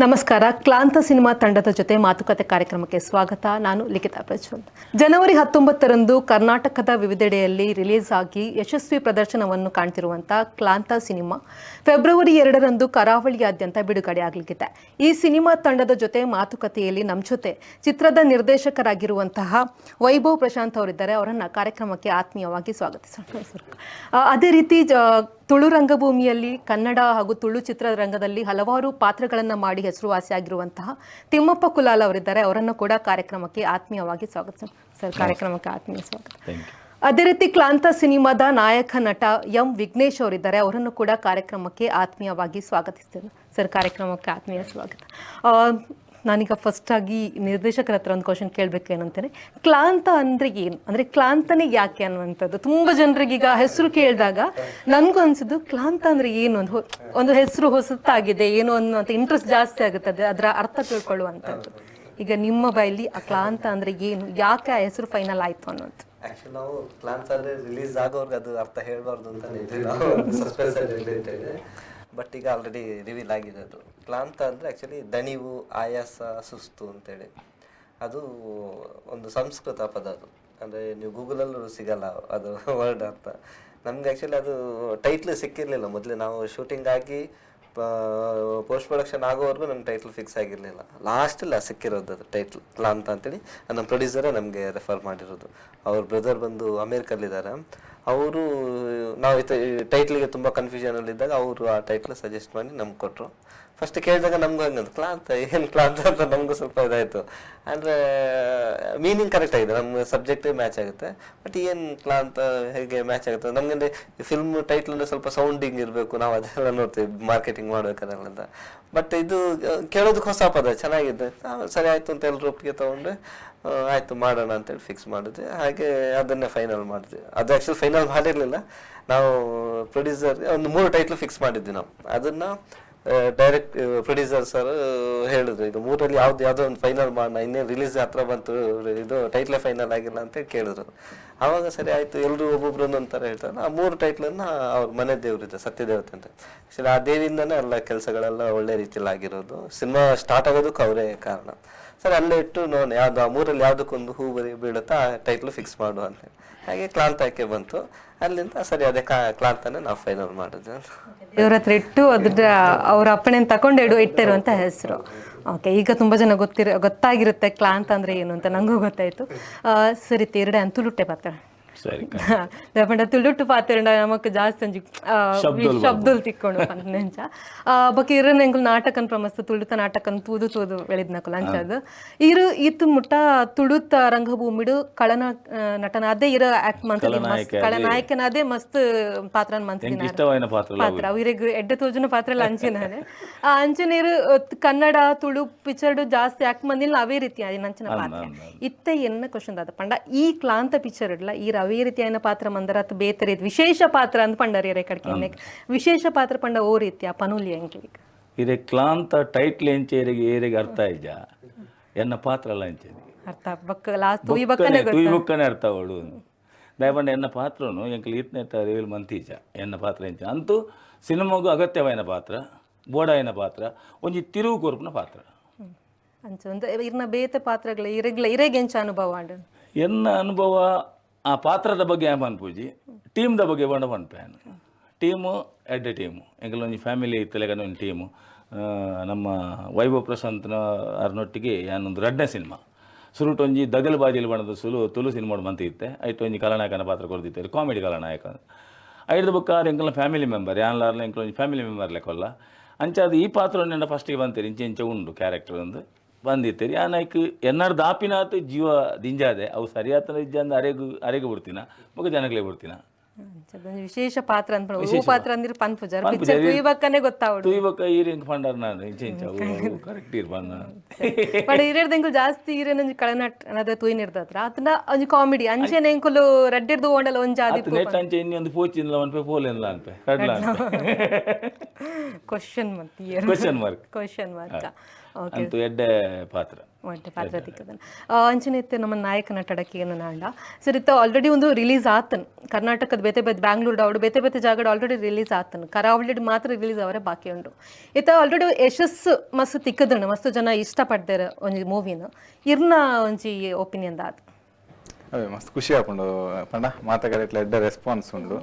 ನಮಸ್ಕಾರ. ಕ್ಲಾಂತ ಸಿನಿಮಾ ತಂಡದ ಜೊತೆ ಮಾತುಕತೆ ಕಾರ್ಯಕ್ರಮಕ್ಕೆ ಸ್ವಾಗತ. ನಾನು ಲಿಖಿತಾ ಪ್ರಜ್ವಲ್. ಜನವರಿ 19ರಂದು ಕರ್ನಾಟಕದ ವಿವಿಧೆಡೆಯಲ್ಲಿ ರಿಲೀಸ್ ಆಗಿ ಯಶಸ್ವಿ ಪ್ರದರ್ಶನವನ್ನು ಕಾಣ್ತಿರುವಂಥ ಕ್ಲಾಂತ ಸಿನಿಮಾ ಫೆಬ್ರವರಿ 2ರಂದು ಕರಾವಳಿಯಾದ್ಯಂತ ಬಿಡುಗಡೆಯಾಗಲಿದೆ. ಈ ಸಿನಿಮಾ ತಂಡದ ಜೊತೆ ಮಾತುಕತೆಯಲ್ಲಿ ನಮ್ಮ ಜೊತೆ ಚಿತ್ರದ ನಿರ್ದೇಶಕರಾಗಿರುವಂತಹ ವೈಭವ್ ಪ್ರಶಾಂತ್ ಅವರಿದ್ದಾರೆ. ಅವರನ್ನು ಕಾರ್ಯಕ್ರಮಕ್ಕೆ ಆತ್ಮೀಯವಾಗಿ ಸ್ವಾಗತಿಸೋಣ. ಅದೇ ರೀತಿ ತುಳು ರಂಗಭೂಮಿಯಲ್ಲಿ ಕನ್ನಡ ಹಾಗೂ ತುಳು ಚಿತ್ರರಂಗದಲ್ಲಿ ಹಲವಾರು ಪಾತ್ರಗಳನ್ನು ಮಾಡಿ ಹೆಸರುವಾಸಿಯಾಗಿರುವಂತಹ ತಿಮ್ಮಪ್ಪ ಕುಲಾಲ್ ಅವರಿದ್ದಾರೆ. ಅವರನ್ನು ಕೂಡ ಕಾರ್ಯಕ್ರಮಕ್ಕೆ ಆತ್ಮೀಯವಾಗಿ ಸ್ವಾಗತಿಸೋಣ ಸರ್. ಕಾರ್ಯಕ್ರಮಕ್ಕೆ ಆತ್ಮೀಯ ಸ್ವಾಗತ. ಅದೇ ರೀತಿ ಕ್ಲಾಂತ ಸಿನಿಮಾದ ನಾಯಕ ನಟ ಎಂ ವಿಘ್ನೇಶ್ ಅವರಿದ್ದಾರೆ. ಅವರನ್ನು ಕೂಡ ಕಾರ್ಯಕ್ರಮಕ್ಕೆ ಆತ್ಮೀಯವಾಗಿ ಸ್ವಾಗತಿಸ್ತೇನೆ ಸರ್. ಕಾರ್ಯಕ್ರಮಕ್ಕೆ ಆತ್ಮೀಯ ಸ್ವಾಗತ. ನಾನೀಗ ಫಸ್ಟಾಗಿ ನಿರ್ದೇಶಕರ ಹತ್ರ ಒಂದು ಕ್ವಶನ್ ಕೇಳಬೇಕೇನಂತೇನೆ. ಕ್ಲಾಂತ ಅಂದರೆ ಏನು, ಅಂದರೆ ಕ್ಲಾಂತನೇ ಯಾಕೆ ಅನ್ನುವಂಥದ್ದು ತುಂಬ ಜನರಿಗೀಗ ಹೆಸರು ಕೇಳಿದಾಗ ನನಗೂ ಅನಿಸಿದ್ದು ಕ್ಲಾಂತ ಅಂದರೆ ಏನು, ಒಂದು ಹೆಸರು ಹೊಸತಾಗಿದೆ ಏನೋ ಅನ್ನುವಂಥ ಇಂಟ್ರೆಸ್ಟ್ ಜಾಸ್ತಿ ಆಗುತ್ತದೆ ಅದರ ಅರ್ಥ ತಿಳ್ಕೊಳ್ಳುವಂಥದ್ದು. ಈಗ ನಿಮ್ಮ ಬಾಯಲ್ಲಿ ಆ ಕ್ಲಾಂತ ಅಂದರೆ ಏನು, ಯಾಕೆ ಆ ಹೆಸರು ಫೈನಲ್ ಆಯಿತು ಅನ್ನೋದು? ಆಕ್ಚುಲಿ ನಾವು ಕ್ಲಾಂತ ಅಂದರೆ ರಿಲೀಸ್ ಆಗೋರ್ಗೆ ಅದು ಅರ್ಥ ಹೇಳಬಾರ್ದು ಅಂತ ನಾವು ಬಟ್ ಈಗ ಆಲ್ರೆಡಿ ರಿವೀಲ್ ಆಗಿದೆ. ಅದು ಕ್ಲಾಂತ ಅಂದರೆ ಆ್ಯಕ್ಚುಲಿ ದಣಿವು, ಆಯಾಸ, ಸುಸ್ತು ಅಂತೇಳಿ. ಅದು ಒಂದು ಸಂಸ್ಕೃತ ಪದ. ಅದು ಅಂದರೆ ನೀವು ಗೂಗಲಲ್ಲೂ ಸಿಗಲ್ಲ ಅದು ವರ್ಡ್ ಅರ್ಥ. ನಮ್ಗೆ ಆ್ಯಕ್ಚುಲಿ ಅದು ಟೈಟ್ಲ್ ಸಿಕ್ಕಿರಲಿಲ್ಲ ಮೊದಲೇ. ನಾವು ಶೂಟಿಂಗ್ ಆಗಿ ಪೋಸ್ಟ್ ಪ್ರೊಡಕ್ಷನ್ ಆಗೋವರೆಗೂ ನಮ್ಗೆ ಟೈಟ್ಲ್ ಫಿಕ್ಸ್ ಆಗಿರಲಿಲ್ಲ. ಲಾಸ್ಟಲ್ಲಿ ಸಿಕ್ಕಿರೋದು ಅದು ಟೈಟ್ಲ್ ಕ್ಲಾಂತ ಅಂತೇಳಿ. ನಮ್ಮ ಪ್ರೊಡ್ಯೂಸರೇ ನಮಗೆ ರೆಫರ್ ಮಾಡಿರೋದು. ಅವ್ರ ಬ್ರದರ್ ಬಂದು ಅಮೇರಿಕಲ್ಲಿದ್ದಾರೆ. ಅವರು ನಾವು ಟೈಟ್ಲಿಗೆ ತುಂಬ ಕನ್ಫ್ಯೂಷನಲ್ಲಿದ್ದಾಗ ಅವರು ಆ ಟೈಟ್ಲ್ ಸಜೆಸ್ಟ್ ಮಾಡಿ ನಮ್ಗೆ ಕೊಟ್ಟರು. ಫಸ್ಟ್ ಕೇಳಿದಾಗ ನಮ್ಗೂ ಹಂಗಂತ ಕ್ಲಾಂತ ಏನು ಕ್ಲಾಂತ ಅಂತ ನಮಗೂ ಸ್ವಲ್ಪ ಇದಾಯಿತು. ಅಂದರೆ ಮೀನಿಂಗ್ ಕರೆಕ್ಟ್ ಆಗಿದೆ, ನಮ್ಮ ಸಬ್ಜೆಕ್ಟೇ ಮ್ಯಾಚ್ ಆಗುತ್ತೆ. ಬಟ್ ಏನು ಕ್ಲಾಂತ ಹೇಗೆ ಮ್ಯಾಚ್ ಆಗುತ್ತೆ ನಮಗೆ ಫಿಲ್ಮ್ ಟೈಟ್ಲಲ್ಲಿ ಸ್ವಲ್ಪ ಸೌಂಡಿಂಗ್ ಇರಬೇಕು, ನಾವು ಅದೆಲ್ಲ ನೋಡ್ತೀವಿ ಮಾರ್ಕೆಟಿಂಗ್ ಮಾಡ್ಬೇಕಾದ್ರೆ ಅಂತ. ಬಟ್ ಇದು ಕೇಳೋದಕ್ಕೆ ಹೊಸ ಪದ ಚೆನ್ನಾಗಿದೆ. ಸರಿ ಆಯಿತು ಅಂತ ಎಲ್ಲರೂ ಒಪ್ಪಿಗೆ ತೊಗೊಂಡ್ರೆ ಆಯಿತು ಮಾಡೋಣ ಅಂತೇಳಿ ಫಿಕ್ಸ್ ಮಾಡಿದ್ವಿ. ಹಾಗೆ ಅದನ್ನೇ ಫೈನಲ್ ಮಾಡಿದ್ವಿ. ಅದು ಆ್ಯಕ್ಚುಲಿ ಫೈನಲ್ ಮಾಡಿರಲಿಲ್ಲ, ನಾವು ಪ್ರೊಡ್ಯೂಸರ್ ಒಂದು 3 ಟೈಟ್ಲ್ ಫಿಕ್ಸ್ ಮಾಡಿದ್ವಿ ನಾವು. ಅದನ್ನು ಡೈರೆಕ್ಟ್ ಪ್ರೊಡ್ಯೂಸರ್ ಸರ್ ಹೇಳಿದ್ರು, ಇದು 3ರಲ್ಲಿ ಯಾವುದೋ ಒಂದು ಫೈನಲ್ ಮಾಡೋಣ, ಇನ್ನೇನು ರಿಲೀಸ್ ಹತ್ರ ಬಂತು, ಇದು ಟೈಟ್ಲೇ ಫೈನಲ್ ಆಗಿಲ್ಲ ಅಂತೇಳಿ ಕೇಳಿದ್ರು. ಆವಾಗ ಸರಿ ಆಯಿತು, ಎಲ್ಲರೂ ಒಬ್ಬೊಬ್ರು ಒಂಥರ ಹೇಳ್ತಾರೆ. ಆ 3 ಟೈಟ್ಲನ್ನು ಅವ್ರ ಮನೆ ದೇವರಿದೆ, ಸತ್ಯದೇವತೆ ಅಂತ. ಆ್ಯಕ್ಚುಲಿ ಆ ದೇವಿಯಿಂದನೇ ಎಲ್ಲ ಕೆಲಸಗಳೆಲ್ಲ ಒಳ್ಳೆ ರೀತಿಯಲ್ಲಿ ಆಗಿರೋದು. ಸಿನಿಮಾ ಸ್ಟಾರ್ಟ್ ಆಗೋದಕ್ಕೆ ಅವರೇ ಕಾರಣ. ಸರಿ ಅಲ್ಲೇ ಇಟ್ಟು ನೋಡಿ ಯಾವುದು ಆ 3ರಲ್ಲಿ ಯಾವುದಕ್ಕೊಂದು ಹೂ ಬೀಳುತ್ತಾ ಟೈಟ್ಲು ಫಿಕ್ಸ್ ಮಾಡು ಅಂತ. ಹಾಗೆ ಕ್ಲಾಂತಕ್ಕೆ ಬಂತು. ಅಲ್ಲಿಂದ ಸರಿ ಅದೇ ಕ್ಲಾಂತನೇ ನಾವು ಫೈನಲ್ ಮಾಡಿದ್ವಿ. ಇವ್ರ ಹತ್ರ ಇಟ್ಟು ಅದ್ರ ಅವ್ರ ಅಪ್ಪಣೆಯನ್ನು ತಗೊಂಡು ಇಟ್ಟಿರುವಂಥ ಹೆಸರು. ಓಕೆ, ಈಗ ತುಂಬ ಜನ ಗೊತ್ತಾಗಿರುತ್ತೆ ಕ್ಲಾಂತ ಅಂದರೆ ಏನು ಅಂತ. ನನಗೂ ಗೊತ್ತಾಯಿತು. ಸರಿ, ತೇರಡೆ ಅಂತುಲುಟ್ಟೆ ಪಾತ್ರ ತುಳುಟ್ಟು ಪಾತ್ರ ನಮಕ್ ಜಾಸ್ತಿ ಶಬ್ದಲ್ ತಿಕ್ಕೊಂಡು ನೆಂಚ ಬಕ್ಕೆ ಇರ ಎಂಕುಲು ನಾಟಕನ್ ಪ್ರಮಸ್ತ ತುಳುತ ನಾಟಕನ್ ತೂದು ತೂದು ಬೆಳೆದ್ನಕುಲು ಅಂಚದು ಇರು ಇತ್ತು ಮುಟ್ಟ ತುಳುತ ರಂಗಭೂಮಿಡು ಕಳನ ನಟನ ಅದೇ ಇರ ಆಕ್ಟ್ ಮಂತ್ ಕಳನಾಯಕನ ಅದೇ ಮಸ್ತ್ ಪಾತ್ರನ ಮಂತ್ರಿನ ಪಾತ್ರ ಅವರಿಗೆ ಎಡ್ಡೆ ತೋಜನ ಪಾತ್ರ ಎಲ್ಲ ಅಂಚಿನಾನೆ ಆ ಅಂಚನೀರು ಕನ್ನಡ ತುಳು ಪಿಕ್ಚರ್ಡು ಜಾಸ್ತಿ ಆಕ್ಟ್ ಮಂದಿಲ್ಲ ಅವೇ ರೀತಿ ಅದೇ ಅಂಚಿನ ಪಾತ್ರ ಇತ್ತೆ ಎನ್ನ ಕ್ವಶನ್ ದಾದ ಪಂಡ ಈ ಕ್ಲಾಂತ ಪಿಕ್ಚರ್ ಇಡ್ಲ ಈ ಅವೇ ರೀತಿಯ ಪಾತ್ರ ಮಂದರ ಅಥವಾ ಬೇರೆ ವಿಶೇಷ ಪಾತ್ರ ಅಂತ ಪಂಡರಿ ಕಡೆಗೆ ವಿಶೇಷ ಪಾತ್ರ ಪಂಡ ಓ ರೀತಿಯ ಪನುಲಿ ಅಂಕಿ ಇದೇ ಕ್ಲಾಂತ ಟೈಟ್ಲ್ ಎಂಚೇರಿಗೆ ಏರಿಗೆ ಅರ್ಥ ಇಜ ಎನ್ನ ಪಾತ್ರ ಎಲ್ಲ ಎಂಚೇರಿ ಅರ್ಥ ಬಕ್ಕ ಲಾಸ್ಟ್ ತುಯ್ಬಕ್ಕನೆ ಅರ್ಥ ಅವಳು ದಯಪಂಡ ಎನ್ನ ಪಾತ್ರನು ಎಂಕಲ್ ಈತ್ನೆಟ್ಟ ರಿವೀಲ್ ಮಂತೀಜ ಎನ್ನ ಪಾತ್ರ ಎಂಚ ಅಂತೂ ಸಿನಿಮಾಗೂ ಅಗತ್ಯವಾಯಿನ ಪಾತ್ರ ಬೋಡಾಯಿನ ಪಾತ್ರ ಒಂಜಿ ತಿರುವು ಕೊರ್ಪುನ ಪಾತ್ರ ಅಂಚ ಒಂದು ಇರ್ನ ಬೇತೆ ಪಾತ್ರಗಳು ಇರೆಗೆ ಎಂಚ ಅನುಭವ ಎನ್ನ ಅನುಭವ ಆ ಪಾತ್ರದ ಬಗ್ಗೆ ಪನ್ಪೂಜಿ ಟೀಮ್ದ ಬಗ್ಗೆ ಬಂಡ ಪನ್ಪೇನು ಟೀಮು ಎಡ್ಡೆ ಟೀಮು ಎಂಕಲೊಂದು ಫ್ಯಾಮಿಲಿ ಇತ್ತಲೆಗನ ಒಂದು ಟೀಮು ನಮ್ಮ ವೈಭವ್ ಪ್ರಶಾಂತ್ನ ಅರ್ನೊಟ್ಟಿಗೆ ಯಾನೊಂದು 2ನೇ ಸಿನಿಮಾ ಸುರುಟೊಂಜಿ ದಗಲ್ ಬಾಜಿಲಿ ಬಣ್ಣದ ತುಳು ಸಿನಿಮಾ ಮಂತಿತ್ತೆ ಐಟೊಂಜಿ ಕಲಾನಾಯಕನ ಪಾತ್ರ ಕೊಡ್ತಿದ್ದಾರೆ ಕಾಮಿಡಿ ಕಲಾನಾಯಕ ಐದು ಬುಕ್ಕಾರು ಎಂಕಲ್ನ ಫ್ಯಾಮಿಲಿ ಮೆಂಬರ್ ಯಾನ್ಲಾರ್ಲ ಎಂಕಲೊಂಜಿ ಫ್ಯಾಮಿಲಿ ಮೆಂಬರ್ ಲೆಕ್ಕೊಲ್ಲ ಅಂಚಾದ ಈ ಪಾತ್ರ ನೆನ್ನ ಫಸ್ಟಿಗೆ ಬಂತೀರಿ ಇಂಚೆ ಉಂಡು ಕ್ಯಾರೆಕ್ಟರ್ ಒಂದು ಬಂದಿತ್ತೀರಿ ಆನೈಕ್ ಎನ್ನಾರು ದಾಪಿನಾತ್ ಜೀವ ದಿಂಜಾದೆ ಅವು ಸರಿಯಾದ ಇಜ್ಜಂದು ಅರೆಗೆ ಬಿಡ್ತೀನ ಮಗ ಜನಗಳೇ ಬಿಡ್ತೀನ ವಿಶೇಷ ಪಾತ್ರ ಅಂತ ಪಾತ್ರ ಅಂದ್ರೆ ಪನ್ಪುಜಾರ್ ತುಯ್ಬಕ್ಕನೆ ಗೊತ್ತಾವಡು ತುಯ್ಬಕ್ಕ ಈರೇಂಗ್ ಪಂಡರ್ ನಾನು ಇಂಚೆ ಕರೆಕ್ಟ್ ಇರ್ಬಣ್ಣ ಬಟ್ ಹಿರಿಯರ್ದಂಕು ಜಾಸ್ತಿ ಹಿರಿಯನ ಕಳನಟ್ ಅನ್ನದ ತುಯ್ ನಿರ್ದತ್ರ ಅದನ್ನ ಒಂಜಿ ಕಾಮಿಡಿ ಅಂಚೆನೆ ಎಂಕುಲು ರಡ್ಡಿರ್ದು ಓಂಡಲ ಒಂಜಾದಿ ನೆಟ್ ಅಂಚೆ ಇನ್ನೊಂದು ಪೋಚಿನ್ಲ ಒನ್ಪೆ ಪೋಲೆನ್ಲ ಅನ್ಪೆ ಕಡ್ಲ ಕ್ವಶನ್ ಮಾರ್ಕ್ ಕ್ವಶನ್ ಮಾರ್ಕ್ ಅಂತೂ ಎಡ್ಡೆ ಪಾತ್ರ ಒಳ್ಳೆ ಪಾತ್ರ ತಿಕ್ಕದನ ಅಂಚನೆತ್ತೆ ನಮ್ಮ ನಾಯಕ ನಟಡಕ್ಕೆ ಏನು ನಾಂಡ ಸರ್ ಇತ್ತ ಆಲ್ರೆಡಿ ಒಂದು ರಿಲೀಸ್ ಆತನು ಕರ್ನಾಟಕದ ಬೇತೆ ಬೇತೆ ಬ್ಯಾಂಗ್ಳೂರ್ ಅವಡು ಬೇತೆ ಬೇತೆ ಜಾಗಡ್ ಆಲ್ರೆಡಿ ರಿಲೀಸ್ ಆತನು ಕರಾವಳಿ ಮಾತ್ರ ರಿಲೀಸ್ ಅವರೇ ಬಾಕಿ ಉಂಡು ಇತ್ತ ಆಲ್ರೆಡಿ ಯಶಸ್ಸು ಮಸ್ತ್ ತಿಕ್ಕದನು ಮಸ್ತ್ ಜನ ಇಷ್ಟಪಡ್ತಾರೆ ಒಂಜಿ ಮೂವಿನ ಇರ್ನ ಒಂಜಿ ಒಪಿನಿಯನ್ ದಾದ ಅದೇ ಮಸ್ತ್ ಖುಷಿ ಆಪುಂಡು ಪಂಡ ಮಾತಾಗಡೆ ಎಡ್ಡ ರೆಸ್ಪಾನ್ಸ್ ಉಂಡು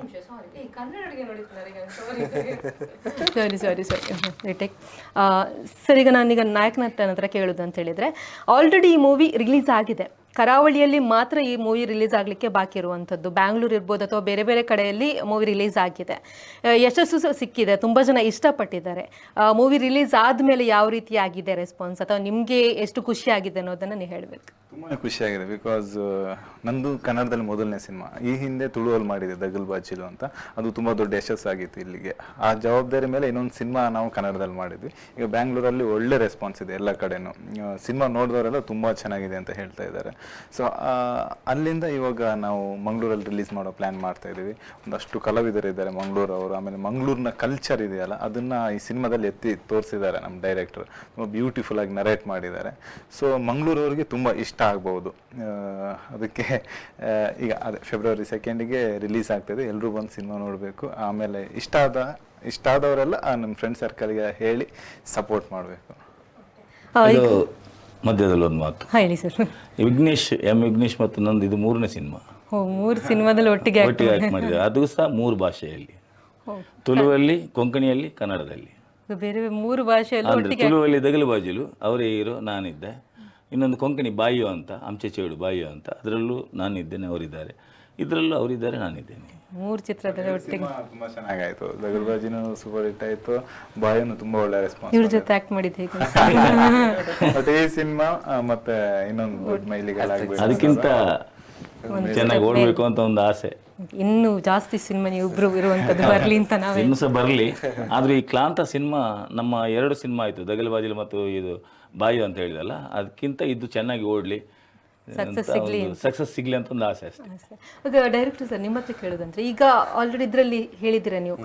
ಸರಿ ಸರಿ ಸರಿ ಟೇಕ್ ಸರ್ ಈಗ ನಾನೀಗ ನಾಯಕ ನಟನ ಹತ್ರ ಕೇಳೋದು ಅಂತ ಹೇಳಿದರೆ ಆಲ್ರೆಡಿ ಈ ಮೂವಿ ರಿಲೀಸ್ ಆಗಿದೆ ಕರಾವಳಿಯಲ್ಲಿ ಮಾತ್ರ ಈ ಮೂವಿ ರಿಲೀಸ್ ಆಗಲಿಕ್ಕೆ ಬಾಕಿ ಇರುವಂಥದ್ದು ಬ್ಯಾಂಗ್ಳೂರ್ ಇರ್ಬೋದು ಅಥವಾ ಬೇರೆ ಬೇರೆ ಕಡೆಯಲ್ಲಿ ಮೂವಿ ರಿಲೀಸ್ ಆಗಿದೆ ಯಶಸ್ಸು ಸಿಕ್ಕಿದೆ ತುಂಬ ಜನ ಇಷ್ಟಪಟ್ಟಿದ್ದಾರೆ ಮೂವಿ ರಿಲೀಸ್ ಆದಮೇಲೆ ಯಾವ ರೀತಿ ಆಗಿದೆ ರೆಸ್ಪಾನ್ಸ್ ಅಥವಾ ನಿಮಗೆ ಎಷ್ಟು ಖುಷಿ ಆಗಿದೆ ಅನ್ನೋದನ್ನು ನೀವು ಹೇಳಬೇಕು ತುಂಬಾ ಖುಷಿಯಾಗಿದೆ ಬಿಕಾಸ್ ನಂದು ಕನ್ನಡದಲ್ಲಿ ಮೊದಲನೇ ಸಿನಿಮಾ ಈ ಹಿಂದೆ ತುಳುವಲ್ಲಿ ಮಾಡಿದೆ ದಗಲ್ ಬಾಚಿಲು ಅಂತ ಅದು ತುಂಬ ದೊಡ್ಡ ಯಶಸ್ಸಾಗಿತ್ತು ಇಲ್ಲಿಗೆ ಆ ಜವಾಬ್ದಾರಿ ಮೇಲೆ ಇನ್ನೊಂದು ಸಿನಿಮಾ ನಾವು ಕನ್ನಡದಲ್ಲಿ ಮಾಡಿದ್ವಿ ಈಗ ಬ್ಯಾಂಗ್ಳೂರಲ್ಲಿ ಒಳ್ಳೆ ರೆಸ್ಪಾನ್ಸ್ ಇದೆ ಎಲ್ಲ ಕಡೆನೂ ಸಿನಿಮಾ ನೋಡಿದವರೆಲ್ಲ ತುಂಬ ಚೆನ್ನಾಗಿದೆ ಅಂತ ಹೇಳ್ತಾ ಇದ್ದಾರೆ ಸೊ ಅಲ್ಲಿಂದ ಇವಾಗ ನಾವು ಮಂಗಳೂರಲ್ಲಿ ರಿಲೀಸ್ ಮಾಡೋ ಪ್ಲ್ಯಾನ್ ಮಾಡ್ತಾ ಇದ್ದೀವಿ ಒಂದಷ್ಟು ಕಲಾವಿದರಿದ್ದಾರೆ ಮಂಗಳೂರು ಅವರು ಆಮೇಲೆ ಮಂಗಳೂರಿನ ಕಲ್ಚರ್ ಇದೆಯಲ್ಲ ಅದನ್ನು ಈ ಸಿನಿಮಾದಲ್ಲಿ ಎತ್ತಿ ತೋರಿಸಿದ್ದಾರೆ ನಮ್ಮ ಡೈರೆಕ್ಟರ್ ತುಂಬ ಬ್ಯೂಟಿಫುಲ್ ಆಗಿ ನರೇಟ್ ಮಾಡಿದ್ದಾರೆ ಸೊ ಮಂಗಳೂರವ್ರಿಗೆ ತುಂಬ ಇಷ್ಟ ಆಗ್ಬೋದು ಅದಕ್ಕೆ ಈಗ ಅದೇ ಫೆಬ್ರವರಿ 2ಗೆ ರಿಲೀಸ್ ಆಗ್ತಾಯಿದೆ ಎಲ್ಲರೂ ಬಂದು ಸಿನಿಮಾ ನೋಡಬೇಕು ಆಮೇಲೆ ಇಷ್ಟ ಆದವರೆಲ್ಲ ನಮ್ಮ ಫ್ರೆಂಡ್ ಸರ್ಕಲ್ಗೆ ಹೇಳಿ ಸಪೋರ್ಟ್ ಮಾಡಬೇಕು ಇದು ಮಧ್ಯದಲ್ಲಿ ಒಂದು ಮಾತು ಹೇಳಿ ಸರ್ ವಿಘ್ನೇಶ್ ಮತ್ತು ನಂದು ಇದು 3ನೇ ಸಿನಿಮಾ ಮೂರು ಸಿನಿಮಾದಲ್ಲಿ ಒಟ್ಟಿಗೆ ಆಕ್ಟ್ ಮಾಡಿದೆ ಅದು ಸಹ 3 ಭಾಷೆಯಲ್ಲಿ ತುಳುವಲ್ಲಿ ಕೊಂಕಣಿಯಲ್ಲಿ ಕನ್ನಡದಲ್ಲಿ ಬೇರೆ 3 ಭಾಷೆಯಲ್ಲಿ ಅಂದರೆ ತುಳುವಲ್ಲಿ ದಗಲು ಬಾಜಿಲು ಅವರೇ ಹೀರೋ ನಾನಿದ್ದೆ ಇನ್ನೊಂದು ಕೊಂಕಣಿ ಬಾಯಿಯೋ ಅಂತ ಅಂಚೆಚೇಡು ಬಾಯಿಯೋ ಅಂತ ಅದರಲ್ಲೂ ನಾನಿದ್ದೇನೆ ಅವರಿದ್ದಾರೆ ಇದರಲ್ಲೂ ಅವರಿದ್ದಾರೆ ನಾನಿದ್ದೇನೆ 3 ಚಿತ್ರದಲ್ಲಿ ಒಟ್ಟಿಗೆ ತುಂಬ ಚೆನ್ನಾಗಾಯಿತು ದಗಲ್ ಬಾಜಿನೂ ಸೂಪರ್ ಹಿಟ್ ಆಯಿತು ಬಾಯನ್ನು ತುಂಬ ಒಳ್ಳೆ ರೆಸ್ಪಾನ್ಸ್ ಇವ್ರ ಜೊತೆ ಆಕ್ಟ್ ಮಾಡಿದ್ದೆ ಈಗ ಬಟ್ ಈ ಸಿನಿಮಾ ಮತ್ತೆ ಇನ್ನೊಂದು ದೊಡ್ಡ ಮೈಲಿಗೆ ಅದಕ್ಕಿಂತ ಚೆನ್ನಾಗಿ ಓಡಬೇಕು ಅಂತ ಒಂದು ಆಸೆ ಇನ್ನು ಜಾಸ್ತಿ ಸಿನಿಮಾ ನೀವು ಇಬ್ರು ಇರುವಂತದ್ದು ಬರ್ಲಿ ಅಂತ ನಾವೇ ಇನ್ನು ಸಹ ಬರಲಿ ಆದ್ರೆ ಈ ಕ್ಲಾಂತ ಸಿನಿಮಾ ನಮ್ಮ 2 ಸಿನಿಮಾ ಆಯಿತು ದಗಲ್ ಬಾಜಿಲು ಮತ್ತು ಇದು ಬಾಯು ಅಂತ ಹೇಳಿದಲ್ಲ ಅದಕ್ಕಿಂತ ಇದು ಚೆನ್ನಾಗಿ ಓಡಲಿ ಸಕ್ಸಸ್ ಸಿಗ್ಲಿ ಅಂತ ಒಂದು ಆಸೆ ಅಷ್ಟೇ ಈಗ ಡೈರೆಕ್ಟರ್ ಸರ್ ನಿಮ್ಮ ಹತ್ರ ಕೇಳೋದಂದ್ರೆ ಈಗ ಆಲ್ರೆಡಿ ಇದರಲ್ಲಿ ಹೇಳಿದಿರ ನೀವು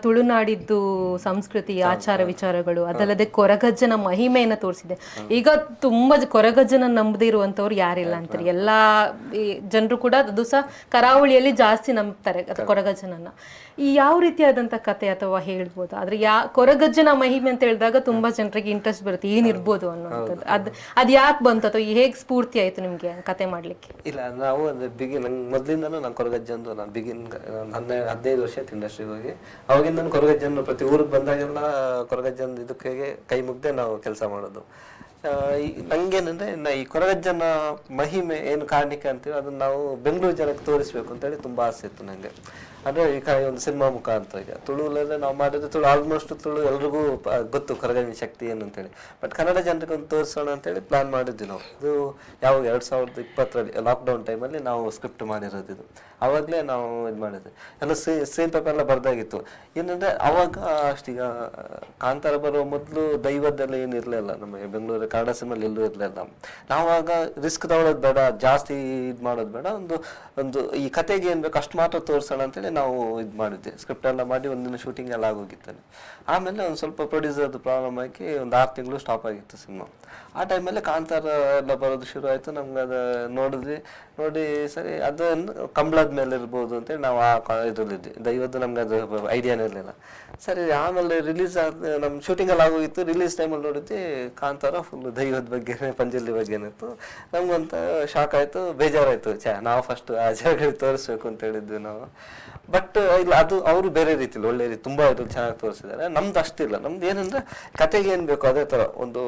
ತುಳುನಾಡಿದ್ದು ಸಂಸ್ಕೃತಿ ಆಚಾರ ವಿಚಾರಗಳು ಅದಲ್ಲದೆ ಕೊರಗಜ್ಜನ ಮಹಿಮೆಯನ್ನು ತೋರಿಸಿದೆ ಈಗ ತುಂಬಾ ಕೊರಗಜ್ಜನ ನಂಬದೇ ಇರುವಂತವ್ರು ಯಾರಿಲ್ಲ ಅಂತಾರೆ ಎಲ್ಲಾ ಜನರು ಕೂಡ ಅದು ಸಹ ಕರಾವಳಿಯಲ್ಲಿ ಜಾಸ್ತಿ ನಂಬ್ತಾರೆ ಕೊರಗಜ್ಜನನ್ನ ಈ ಯಾವ ರೀತಿಯಾದಂಥ ಕತೆ ಅಥವಾ ಹೇಳ್ಬೋದು ಆದರೆ ಕೊರಗಜ್ಜನ ಮಹಿಮೆ ಅಂತ ಹೇಳಿದಾಗ ತುಂಬಾ ಜನರಿಗೆ ಇಂಟ್ರೆಸ್ಟ್ ಬರುತ್ತೆ ಏನಿರ್ಬೋದು ಅನ್ನೋಂಥದ್ದು ಅದು ಯಾಕೆ ಬಂತು ಅಥವಾ ಹೇಗೆ ಸ್ಫೂರ್ತಿ ಆಯ್ತು ನಿಮಗೆ ಕತೆ ಮಾಡ್ಲಿಕ್ಕೆ ಇಲ್ಲ ನಾವು ಅಂದ್ರೆ ನಂಗೆ ಮೊದಲಿಂದನೂ ನಾನು ಕೊರಗಜ್ಜಂದು ನಾನು 15 ವರ್ಷ ಆಯ್ತು ಇಂಡಸ್ಟ್ರಿಗೆ ಹೋಗಿ ಅವಾಗಿಂದ ಕೊರಗಜ್ಜನ ಪ್ರತಿ ಊರಿಗೆ ಬಂದಾಗೆಲ್ಲ ಕೊರಗಜ್ಜನ ಇದಕ್ಕೆ ಕೈ ಮುಗ್ದೆ ನಾವು ಕೆಲಸ ಮಾಡೋದು ನಂಗೇನಂದ್ರೆ ಈ ಕೊರಗಜ್ಜನ ಮಹಿಮೆ ಏನು ಕಾರಣಕ್ಕೆ ಅಂತೀವಿ ಅದನ್ನ ನಾವು ಬೆಂಗಳೂರು ಜನಕ್ಕೆ ತೋರಿಸ್ಬೇಕು ಅಂತೇಳಿ ತುಂಬಾ ಆಸೆ ಇತ್ತು ನಂಗೆ ಅಂದ್ರೆ ಈ ಒಂದು ಸಿನಿಮಾ ಮುಖಾಂತರ ಈಗ ತುಳುವಲ್ಲೇ ನಾವು ಮಾಡಿದ್ರೆ ತುಳು ಆಲ್ಮೋಸ್ಟ್ ತುಳು ಎಲ್ರಿಗೂ ಗೊತ್ತು ಕೊರಗಜ್ಜನ ಶಕ್ತಿ ಏನು ಅಂತೇಳಿ ಬಟ್ ಕನ್ನಡ ಜನರಿಗೆ ಒಂದು ತೋರಿಸೋಣ ಅಂತೇಳಿ ಪ್ಲಾನ್ ಮಾಡಿದ್ವಿ ನಾವು ಇದು ಯಾವಾಗ 2020ರಲ್ಲಿ ಲಾಕ್ಡೌನ್ ಟೈಮಲ್ಲಿ ನಾವು ಸ್ಕ್ರಿಪ್ಟ್ ಮಾಡಿರೋದು ಇದು ಅವಾಗಲೇ ನಾವು ಇದು ಮಾಡಿದ್ವಿ ಎಲ್ಲ ಸೇಮ್ ಪೇಪರ್ ಎಲ್ಲ ಬರ್ದಾಗಿತ್ತು ಏನಂದ್ರೆ ಅವಾಗ ಅಷ್ಟೀಗ ಕಾಂತಾರ ಬರೋ ಮೊದಲು ದೈವದ್ದೆಲ್ಲ ಏನಿರಲಿಲ್ಲ ನಮಗೆ ಬೆಂಗಳೂರು ಕನ್ನಡ ಸಿನಿಮಲ್ಲಿ ಎಲ್ಲೂ ಇರಲಿಲ್ಲ ನಾವಾಗ ರಿಸ್ಕ್ ತಗೊಳ್ಳೋದು ಬೇಡ ಜಾಸ್ತಿ ಇದು ಮಾಡೋದು ಬೇಡ ಒಂದು ಈ ಕತೆಗೆ ಏನು ಬೇಕು ಅಷ್ಟು ಮಾತ್ರ ತೋರಿಸೋಣ ಅಂತೇಳಿ ನಾವು ಇದು ಮಾಡಿದ್ವಿ ಸ್ಕ್ರಿಪ್ಟ್ ಎಲ್ಲ ಮಾಡಿ ಒಂದಿನ ಶೂಟಿಂಗ್ ಎಲ್ಲ ಆಗೋಗಿತ್ತು ಆಮೇಲೆ ಒಂದು ಸ್ವಲ್ಪ ಪ್ರೊಡ್ಯೂಸರ್ದು ಪ್ರಾಬ್ಲಮ್ ಆಗಿ ಒಂದು 6 ತಿಂಗಳು ಸ್ಟಾಪ್ ಆಗಿತ್ತು ಸಿನಿಮಾ ಆ ಟೈಮಲ್ಲಿ ಕಾಂತಾರ ಎಲ್ಲ ಬರೋದು ಶುರು ಆಯಿತು ನಮ್ಗೆ ಅದು ನೋಡಿ ಸರಿ ಅದನ್ನು ಕಂಬಳದ ಮೇಲೆ ಇರ್ಬೋದು ಅಂತೇಳಿ ನಾವು ಆ ಇದರಲ್ಲಿದ್ವಿ ದೈವದ್ದು ನಮ್ಗೆ ಅದು ಐಡಿಯಾನೇ ಇರಲಿಲ್ಲ ಸರಿ ಆಮೇಲೆ ರಿಲೀಸ್ ಆದ ನಮ್ಮ ಶೂಟಿಂಗಲ್ಲಿ ಆಗೋಗಿತ್ತು ರಿಲೀಸ್ ಟೈಮಲ್ಲಿ ನೋಡಿದ್ವಿ ಕಾಂತಾರ ಫುಲ್ ದೈವದ ಬಗ್ಗೆನೇ ಪಂಜಲ್ಲಿ ಬಗ್ಗೆನಿತ್ತು ನಮ್ಗಂತ ಶಾಕ್ ಆಯಿತು ಬೇಜಾರಾಯಿತು ನಾವು ಫಸ್ಟ್ ಆ ಜಾಗದಲ್ಲಿ ತೋರಿಸ್ಬೇಕು ಅಂತ ಹೇಳಿದ್ವಿ ನಾವು ಬಟ್ ಇಲ್ಲ ಅದು ಅವರು ಬೇರೆ ರೀತಿಲಿ ಒಳ್ಳೆ ರೀತಿ ತುಂಬಾ ಇದ್ರಲ್ಲಿ ಚೆನ್ನಾಗಿ ತೋರಿಸಿದ್ದಾರೆ ನಮ್ದು ಅಷ್ಟಿಲ್ಲ ನಮ್ದು ಏನಂದ್ರೆ ಕತೆಗೆ ಏನ್ ಬೇಕು ಅದೇ ತರ ಒಂದು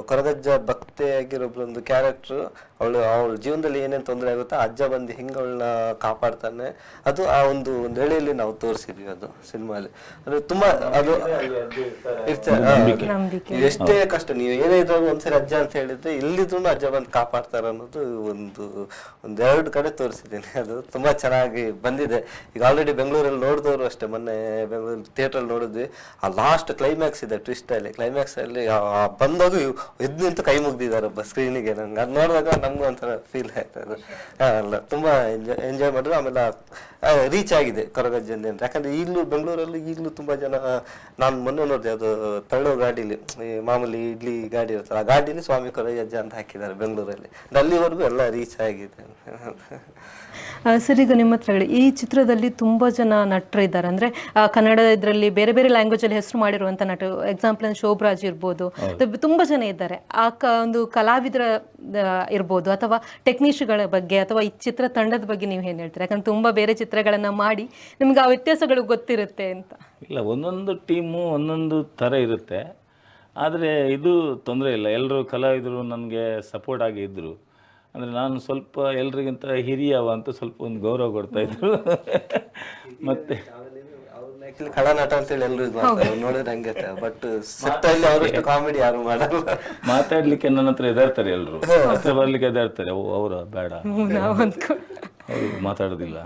ಕೊರಗಜ್ಜ ಭಕ್ತಿಯಾಗಿರೋಬ್ರೊಂದು ಕ್ಯಾರೆಕ್ಟರ್ ಅವಳ ಜೀವನದಲ್ಲಿ ಏನೇನು ತೊಂದರೆ ಆಗುತ್ತೋ ಅಜ್ಜ ಬಂದು ಹಿಂಗೆ ಅವಳನ್ನ ಕಾಪಾಡ್ತಾನೆ ಅದು ಆ ಒಂದು ವೇಳೆಯಲ್ಲಿ ನಾವು ತೋರಿಸಿದ್ವಿ ಅದು ಸಿನಿಮಾಲಿ ಅಂದ್ರೆ ತುಂಬಾ ಅದು ಎಷ್ಟೇ ಕಷ್ಟ ನೀವು ಏನೇ ಇದ್ರೂ ಒಂದ್ಸರಿ ಅಜ್ಜ ಅಂತ ಹೇಳಿದ್ರೆ ಎಲ್ಲಿದ್ರು ಅಜ್ಜ ಬಂದು ಕಾಪಾಡ್ತಾರ ಅನ್ನೋದು ಒಂದೆರಡು ಕಡೆ ತೋರಿಸಿದ್ದೀನಿ ಅದು ತುಂಬಾ ಚೆನ್ನಾಗಿ ಬಂದಿದೆ ಈಗ ಆಲ್ರೆಡಿ ಬೆಂಗಳೂರಲ್ಲಿ ನೋಡಿದವರು ಅಷ್ಟೇ ಮೊನ್ನೆ ಬೆಂಗಳೂರು ಥಿಯೇಟ್ರಲ್ಲಿ ನೋಡಿದ್ವಿ ಆ ಲಾಸ್ಟ್ ಕ್ಲೈಮ್ಯಾಕ್ಸ್ ಇದೆ ಟ್ವಿಸ್ಟ್ ಅಲ್ಲಿ ಕ್ಲೈಮ್ಯಾಕ್ಸ್ ಅಲ್ಲಿ ಬಂದವರು ನೋಡುವಾಗ ಎದ್ದು ನಿಂತು ಕೈ ಮುಗ್ದಿದ್ದಾರೆ ಸ್ಕ್ರೀನಿಗೆ. ನಂಗೆ ಅದು ನೋಡುವಾಗ ನಮಗೂ ಒಂಥರ ಫೀಲ್ ಆಯ್ತು. ಅದು ಅಲ್ಲ ತುಂಬಾ ಎಂಜಾಯ್ ಮಾಡಿದ್ರು. ಆಮೇಲೆ ರೀಚ್ ಆಗಿದೆ ಕೊರಗಜ್ಜಂದಿ ಅಂತ. ಯಾಕಂದ್ರೆ ಈಗಲೂ ಬೆಂಗಳೂರಲ್ಲಿ ಈಗಲೂ ತುಂಬಾ ಜನ, ನಾನು ಮೊನ್ನೆ ನೋಡಿದೆ, ಅದು ತಳ್ಳೋ ಗಾಡಿಲಿ ಈ ಮಾಮೂಲಿ ಇಡ್ಲಿ ಗಾಡಿ ಇರ್ತಾರೆ, ಆ ಗಾಡಿಲಿ ಸ್ವಾಮಿ ಕೊರಗಜ್ಜ ಅಂತ ಹಾಕಿದ್ದಾರೆ ಬೆಂಗಳೂರಲ್ಲಿ. ಅಲ್ಲಿವರೆಗೂ ಎಲ್ಲ ರೀಚ್ ಆಗಿದೆ. ಸರ್, ಈಗ ನಿಮ್ಮ ಹತ್ರ ಹೇಳಿ, ಈ ಚಿತ್ರದಲ್ಲಿ ತುಂಬ ಜನ ನಟರು ಇದ್ದಾರೆ. ಅಂದರೆ ಕನ್ನಡ ಇದರಲ್ಲಿ ಬೇರೆ ಬೇರೆ ಲ್ಯಾಂಗ್ವೇಜಲ್ಲಿ ಹೆಸರು ಮಾಡಿರುವಂಥ ನಟರು, ಎಕ್ಸಾಂಪಲ್ ಶೋಭರಾಜ್ ಇರ್ಬೋದು, ತುಂಬ ಜನ ಇದ್ದಾರೆ. ಒಂದು ಕಲಾವಿದರ ಇರ್ಬೋದು ಅಥವಾ ಟೆಕ್ನಿಷಿಯನ್ಗಳ ಬಗ್ಗೆ ಅಥವಾ ಈ ಚಿತ್ರ ತಂಡದ ಬಗ್ಗೆ ನೀವು ಏನು ಹೇಳ್ತೀರಾ? ಯಾಕಂದ್ರೆ ತುಂಬ ಬೇರೆ ಚಿತ್ರಗಳನ್ನು ಮಾಡಿ ನಿಮ್ಗೆ ಆ ವ್ಯತ್ಯಾಸಗಳು ಗೊತ್ತಿರುತ್ತೆ ಅಂತ. ಇಲ್ಲ, ಒಂದೊಂದು ಟೀಮು ಒಂದೊಂದು ಥರ ಇರುತ್ತೆ. ಆದರೆ ಇದು ತೊಂದರೆ ಇಲ್ಲ, ಎಲ್ಲರೂ ಕಲಾವಿದರು ನನಗೆ ಸಪೋರ್ಟ್ ಆಗಿ ಇದ್ದರು. ಅಂದರೆ ನಾನು ಸ್ವಲ್ಪ ಎಲ್ರಿಗಿಂತ ಹಿರಿಯವ ಅಂತ ಸ್ವಲ್ಪ ಒಂದು ಗೌರವ ಕೊಡ್ತಾ ಇದ್ರು. ಮತ್ತೆ ಆಕ್ಚುಲಿ ಖಳನಟ ಅಂತೇಳಿ ಎಲ್ಲರೂ ಇದು ಮಾಡ್ತಾರೆ, ನೋಡಿದ್ರೆ ಹಂಗೆ. ಬಟ್ ಸೆಟ್ಟಲ್ಲಿ ಅವರಷ್ಟು ಕಾಮಿಡಿ ಯಾರು ಮಾಡಲ್ಲ. ಮಾತಾಡ್ಲಿಕ್ಕೆ ನನ್ನ ಹತ್ರ ಎದಾರ್ತಾರೆ, ಎಲ್ಲರೂ ಹತ್ರ ಬರ್ಲಿಕ್ಕೆ ಎದಾರ್ತಾರೆ. ಅವರ ಬೇಡ, ಅವರು ಮಾತಾಡೋದಿಲ್ಲ.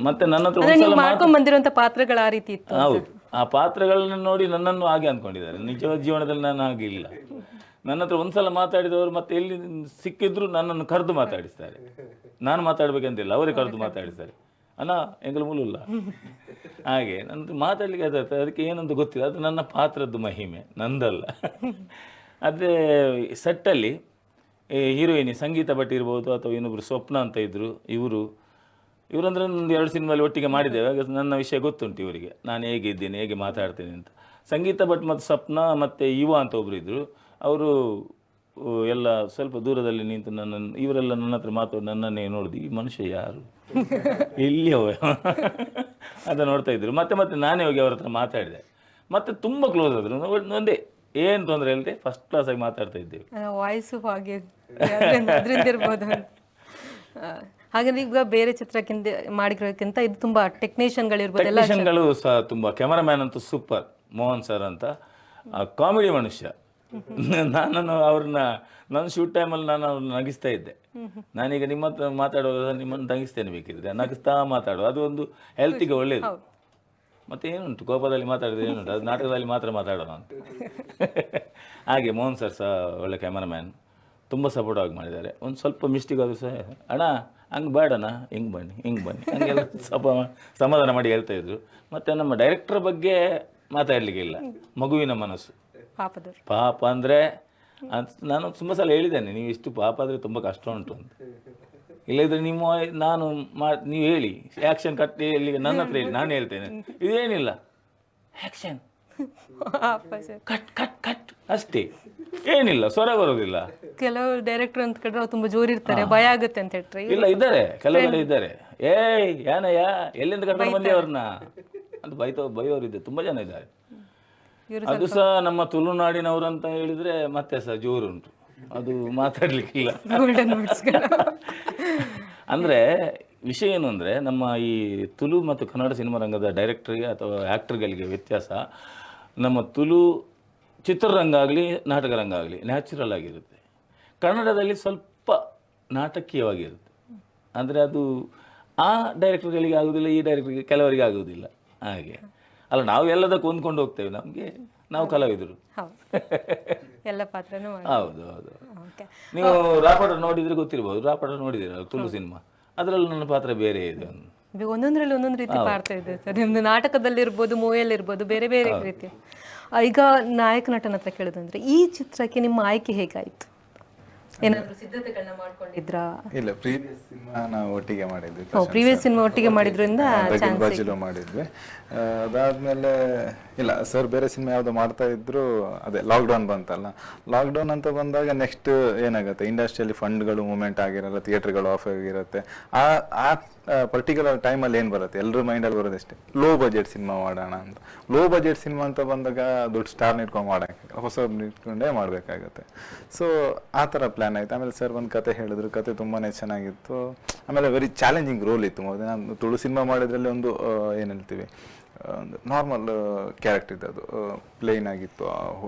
ಮತ್ತೆ ನನ್ನ ಹತ್ರ ಮಾಡ್ಕೊಂಡ್ ಬಂದಿರುವಂತ ಪಾತ್ರಗಳು ಆ ರೀತಿ ಇತ್ತು. ಹೌದು, ಆ ಪಾತ್ರಗಳನ್ನ ನೋಡಿ ನನ್ನನ್ನು ಹಾಗೆ ಅಂದ್ಕೊಂಡಿದ್ದಾರೆ. ನಿಜವಾದ ಜೀವನದಲ್ಲಿ ನಾನು ಹಾಗೆ ಇಲ್ಲ. ನನ್ನ ಹತ್ರ ಒಂದ್ಸಲ ಮಾತಾಡಿದವರು ಮತ್ತೆ ಎಲ್ಲಿ ಸಿಕ್ಕಿದ್ರು ನನ್ನನ್ನು ಕರೆದು ಮಾತಾಡಿಸ್ತಾರೆ. ನಾನು ಮಾತಾಡ್ಬೇಕಂತಿಲ್ಲ, ಅವರೇ ಕರೆದು ಮಾತಾಡಿಸ್ತಾರೆ. ಅಣ್ಣ ಎಂಗಲ್ ಮೂಲಲ್ಲ ಹಾಗೆ ನನ್ನ ಮಾತಾಡ್ಲಿಕ್ಕೆ ಅದಾಗ್ತದೆ. ಅದಕ್ಕೆ ಏನಂತ ಗೊತ್ತಿಲ್ಲ, ಅದು ನನ್ನ ಪಾತ್ರದ್ದು ಮಹಿಮೆ, ನಂದಲ್ಲ. ಅದೇ ಸೆಟ್ಟಲ್ಲಿ ಹೀರೋಯಿನಿ ಸಂಗೀತ ಭಟ್ ಇರ್ಬೋದು ಅಥವಾ ಇನ್ನೊಬ್ರು ಸ್ವಪ್ನ ಅಂತ ಇದ್ದರು. ಇವರಂದ್ರೆ ಒಂದು 2 ಸಿನಿಮಾಲಿ ಒಟ್ಟಿಗೆ ಮಾಡಿದ್ದೇವೆ. ಹಾಗೆ ನನ್ನ ವಿಷಯ ಗೊತ್ತುಂಟು ಇವರಿಗೆ, ನಾನು ಹೇಗೆ ಇದ್ದೀನಿ, ಹೇಗೆ ಮಾತಾಡ್ತೀನಿ ಅಂತ. ಸಂಗೀತ ಭಟ್ ಮತ್ತು ಸ್ವಪ್ನ ಮತ್ತು ಯುವ ಅಂತ ಒಬ್ಬರು ಇದ್ದರು. ಅವರು ಎಲ್ಲ ಸ್ವಲ್ಪ ದೂರದಲ್ಲಿ ನಿಂತು ಇವರೆಲ್ಲ ನನ್ನ ಹತ್ರ ನನ್ನನ್ನೇ ನೋಡಿದು, ಈ ಮನುಷ್ಯ ಯಾರು, ಇಲ್ಲಿ ಅಂತ ನೋಡ್ತಾ ಇದ್ರು. ಮತ್ತೆ ನಾನೇ ಹೋಗಿ ಅವ್ರ ಹತ್ರ ಮಾತಾಡಿದೆ. ಮತ್ತೆ ತುಂಬ ಕ್ಲೋಸ್ ಆದರು. ಒಂದೇ ಏನು ತೊಂದರೆ ಇಲ್ಲದೆ ಫಸ್ಟ್ ಕ್ಲಾಸಾಗಿ ಮಾತಾಡ್ತಾ ಇದ್ದೇವೆ. ವಾಯ್ಸು ಹಾಗೆ ಇರ್ಬೋದು. ಹಾಗಾಗಿ ಈಗ ಬೇರೆ ಚಿತ್ರಕ್ಕಿಂತ ಮಾಡಿರೋಕ್ಕಿಂತ ಇದು ತುಂಬ ಟೆಕ್ನಿಷಿಯನ್ಗಳು ಸಹ ತುಂಬ. ಕ್ಯಾಮರಾಮ್ಯಾನ್ ಅಂತೂ ಸೂಪರ್, ಮೋಹನ್ ಸರ್ ಅಂತ ಕಾಮಿಡಿ ಮನುಷ್ಯ. ನಾನು ಅವ್ರನ್ನ ನನ್ನ ಶೂಟ್ ಟೈಮಲ್ಲಿ ನಾನು ಅವ್ರನ್ನ ನಗಿಸ್ತಾ ಇದ್ದೆ. ನಾನೀಗ ನಿಮ್ಮ ಹತ್ರ ಮಾತಾಡುವಾಗ ನಿಮ್ಮನ್ನು ನಗಿಸ್ತೇನೆ, ಬೇಕಿದ್ರೆ ನಗಿಸ್ತಾ ಮಾತಾಡುವ, ಅದು ಒಂದು ಹೆಲ್ತಿಗೆ ಒಳ್ಳೆಯದು. ಮತ್ತೆ ಏನುಂಟು, ಕೋಪದಲ್ಲಿ ಮಾತಾಡಿದ್ರೆ ಏನುಂಟು, ಅದು ನಾಟಕದಲ್ಲಿ ಮಾತ್ರ ಮಾತಾಡೋಣ ಅಂತ. ಹಾಗೆ ಮೋಹನ್ ಸರ್ ಸಹ ಒಳ್ಳೆ ಕ್ಯಾಮರಾಮ್ಯಾನ್, ತುಂಬ ಸಪೋರ್ಟ್ ಆಗಿ ಮಾಡಿದ್ದಾರೆ. ಒಂದು ಸ್ವಲ್ಪ ಮಿಸ್ಟೇಕ್ ಆದರೂ ಸಹ ಅಣ್ಣ ಹಂಗೆ ಬೇಡಣ್ಣ, ಹಿಂಗೆ ಬನ್ನಿ ಹಂಗೆಲ್ಲ ಸ್ವಲ್ಪ ಸಮಾಧಾನ ಮಾಡಿ ಹೇಳ್ತಾಯಿದ್ರು. ಮತ್ತು ನಮ್ಮ ಡೈರೆಕ್ಟರ್ ಬಗ್ಗೆ ಮಾತಾಡಲಿಕ್ಕೆ ಇಲ್ಲ, ಮಗುವಿನ ಮನಸ್ಸು ಪಾಪ ಅಂದರೆ ನಾನು ತುಂಬ ಸಲ ಹೇಳಿದ್ದೇನೆ, ನೀವು ಇಷ್ಟು ಪಾಪ ಆದರೆ ತುಂಬ ಕಷ್ಟ ಉಂಟು ಅಂತ. ಇಲ್ಲದಿದ್ದರೆ ನೀವು ಹೇಳಿ ಆ್ಯಕ್ಷನ್ ಕಟ್ ಇಲ್ಲಿಗೆ ನನ್ನ ಹತ್ರ ಹೇಳಿ, ನಾನು ಹೇಳ್ತೇನೆ. ಇದೇನಿಲ್ಲ, ಆ್ಯಕ್ಷನ್ ಕಟ್ ಕಟ್ ಕಟ್ ಅಷ್ಟೇ, ಏನಿಲ್ಲ, ಸ್ವರ ಬರೋದಿಲ್ಲ. ಕೆಲವು ಡೈರೆಕ್ಟರ್ ಅಂತ ಕಂಡ್ರೆ ತುಂಬ ಜೋರು ಇರ್ತಾರೆ, ಭಯ ಆಗುತ್ತೆ ಅಂತ ಹೇಳ್ತಾರೆ. ಇಲ್ಲ, ಇದ್ದಾರೆ, ಕೆಲವರು ಇದ್ದಾರೆ, ಏನಯ್ಯ ಎಲ್ಲಿಂದ ಕರ್ಕೊಂಡು ಬಂದೆ ಅವ್ರನ್ನ ಅಂತ ಬೈಯೋರು ಇದ್ದಾರೆ, ತುಂಬ ಜನ ಇದ್ದಾರೆ. ಅದು ಸಹ ನಮ್ಮ ತುಳುನಾಡಿನವರು ಅಂತ ಹೇಳಿದ್ರೆ ಮತ್ತೆ ಸಹ ಜೋರುಂಟು, ಅದು ಮಾತಾಡ್ಲಿಕ್ಕಿಲ್ಲ. ಅಂದರೆ ವಿಷಯ ಏನು ಅಂದರೆ, ನಮ್ಮ ಈ ತುಳು ಮತ್ತು ಕನ್ನಡ ಸಿನಿಮಾ ರಂಗದ ಡೈರೆಕ್ಟರ್ಗೆ ಅಥವಾ ಆ್ಯಕ್ಟರ್ಗಳಿಗೆ ವ್ಯತ್ಯಾಸ. ನಮ್ಮ ತುಳು ಚಿತ್ರರಂಗ ಆಗಲಿ ನಾಟಕ ರಂಗ ಆಗಲಿ ನ್ಯಾಚುರಲ್ ಆಗಿರುತ್ತೆ. ಕನ್ನಡದಲ್ಲಿ ಸ್ವಲ್ಪ ನಾಟಕೀಯವಾಗಿರುತ್ತೆ. ಅಂದರೆ ಅದು ಆ ಡೈರೆಕ್ಟರ್ಗಳಿಗೆ ಆಗೋದಿಲ್ಲ, ಈ ಡೈರೆಕ್ಟರ್ಗೆ ಕೆಲವರಿಗೆ ಆಗೋದಿಲ್ಲ. ಹಾಗೆ ಅಲ್ಲ, ನಾವು ಎಲ್ಲದಕ್ಕೂ ಹೊಂದ್ಕೊಂಡು ಹೋಗ್ತೇವೆ. ನಾವು ಕಲಾವಿದರು, ಎಲ್ಲ ಪಾತ್ರನೂ. ಹೌದು. ನೀವು ರಾಪಟ ನೋಡಿದ್ರೆ ಗೊತ್ತಿರ್ಬೋದು, ರಾಪಟ ನೋಡಿದ್ದೀರ ತುಳು ಸಿನಿಮಾ, ಅದರಲ್ಲಿ ನನ್ನ ಪಾತ್ರ ಬೇರೆ ಇದೆ. ಒಂದೊಂದರಲ್ಲಿ ಒಂದೊಂದು ರೀತಿ ಪಾತ್ರ ಇದೆ ಸರ್. ನಿಮ್ದು ನಾಟಕದಲ್ಲಿರ್ಬೋದು, ಮೂವಿಯಲ್ಲಿರ್ಬೋದು, ಬೇರೆ ಬೇರೆ ರೀತಿ. ಈಗ ನಾಯಕ ನಟನ ಹತ್ರ ಕೇಳೋದಂದ್ರೆ, ಈ ಚಿತ್ರಕ್ಕೆ ನಿಮ್ಮ ಆಯ್ಕೆ ಹೇಗಾಯಿತು? ಏನಾದರೂ ಸಿದ್ಧತೆಗಳನ್ನ ಮಾಡ್ಕೊಂಡಿದ್ರಾ? ಇಲ್ಲ, ಪ್ರೀವಿಯಸ್ ಸಿನಿಮಾ ನಾವು ಒಟ್ಟಿಗೆ ಮಾಡಿದ್ವಿ. ಪ್ರೀವಿಯಸ್ ಸಿನಿಮಾ ಒಟ್ಟಿಗೆ ಮಾಡಿದ್ರಿಂದ ಮಾಡಿದ್ವಿ. ಅದಾದ್ಮೇಲೆ ಇಲ್ಲ, ಸರ್ ಬೇರೆ ಸಿನಿಮಾ ಯಾವ್ದು ಮಾಡ್ತಾ ಇದ್ರು, ಅದೇ ಲಾಕ್ಡೌನ್ ಬಂತಲ್ಲ. ಲಾಕ್ಡೌನ್ ಅಂತ ಬಂದಾಗ ನೆಕ್ಸ್ಟ್ ಏನಾಗುತ್ತೆ, ಇಂಡಸ್ಟ್ರಿಯಲ್ಲಿ ಫಂಡ್ಗಳು ಮೂವ್ಮೆಂಟ್ ಆಗಿರಲ್ಲ, ಥಿಯೇಟರ್ಗಳು ಆಫ್ ಆಗಿರುತ್ತೆ. ಆ ಪರ್ಟಿಕ್ಯುಲರ್ ಟೈಮಲ್ಲಿ ಏನು ಬರುತ್ತೆ, ಎಲ್ಲರ ಮೈಂಡಲ್ಲಿ ಬರೋದಷ್ಟೇ, ಲೋ ಬಜೆಟ್ ಸಿನಿಮಾ ಮಾಡೋಣ ಅಂತ. ಲೋ ಬಜೆಟ್ ಸಿನಿಮಾ ಅಂತ ಬಂದಾಗ ದೊಡ್ಡ ಸ್ಟಾರ್ನ ಇಟ್ಕೊಂಡು ಮಾಡೋಕ್ಕೆ, ಹೊಸಬ್ರನ್ನ ಇಟ್ಕೊಂಡೇ ಮಾಡಬೇಕಾಗತ್ತೆ. ಸೊ ಆ ಥರ ಪ್ಲ್ಯಾನ್ ಆಯಿತು. ಆಮೇಲೆ ಸರ್ ಒಂದು ಕತೆ ಹೇಳಿದ್ರು, ಕತೆ ತುಂಬಾ ಚೆನ್ನಾಗಿತ್ತು. ಆಮೇಲೆ ವೆರಿ ಚಾಲೆಂಜಿಂಗ್ ರೋಲ್ ಇತ್ತು. ನಾನು ತುಳು ಸಿನಿಮಾ ಮಾಡಿದ್ರಲ್ಲಿ ಒಂದು ಏನು ಹೇಳ್ತೀವಿ, ಒಂದು ನಾರ್ಮಲ್ ಕ್ಯಾರೆಕ್ಟರ್ ಇತ್ತು, ಅದು ಪ್ಲೇನ್ ಆಗಿತ್ತು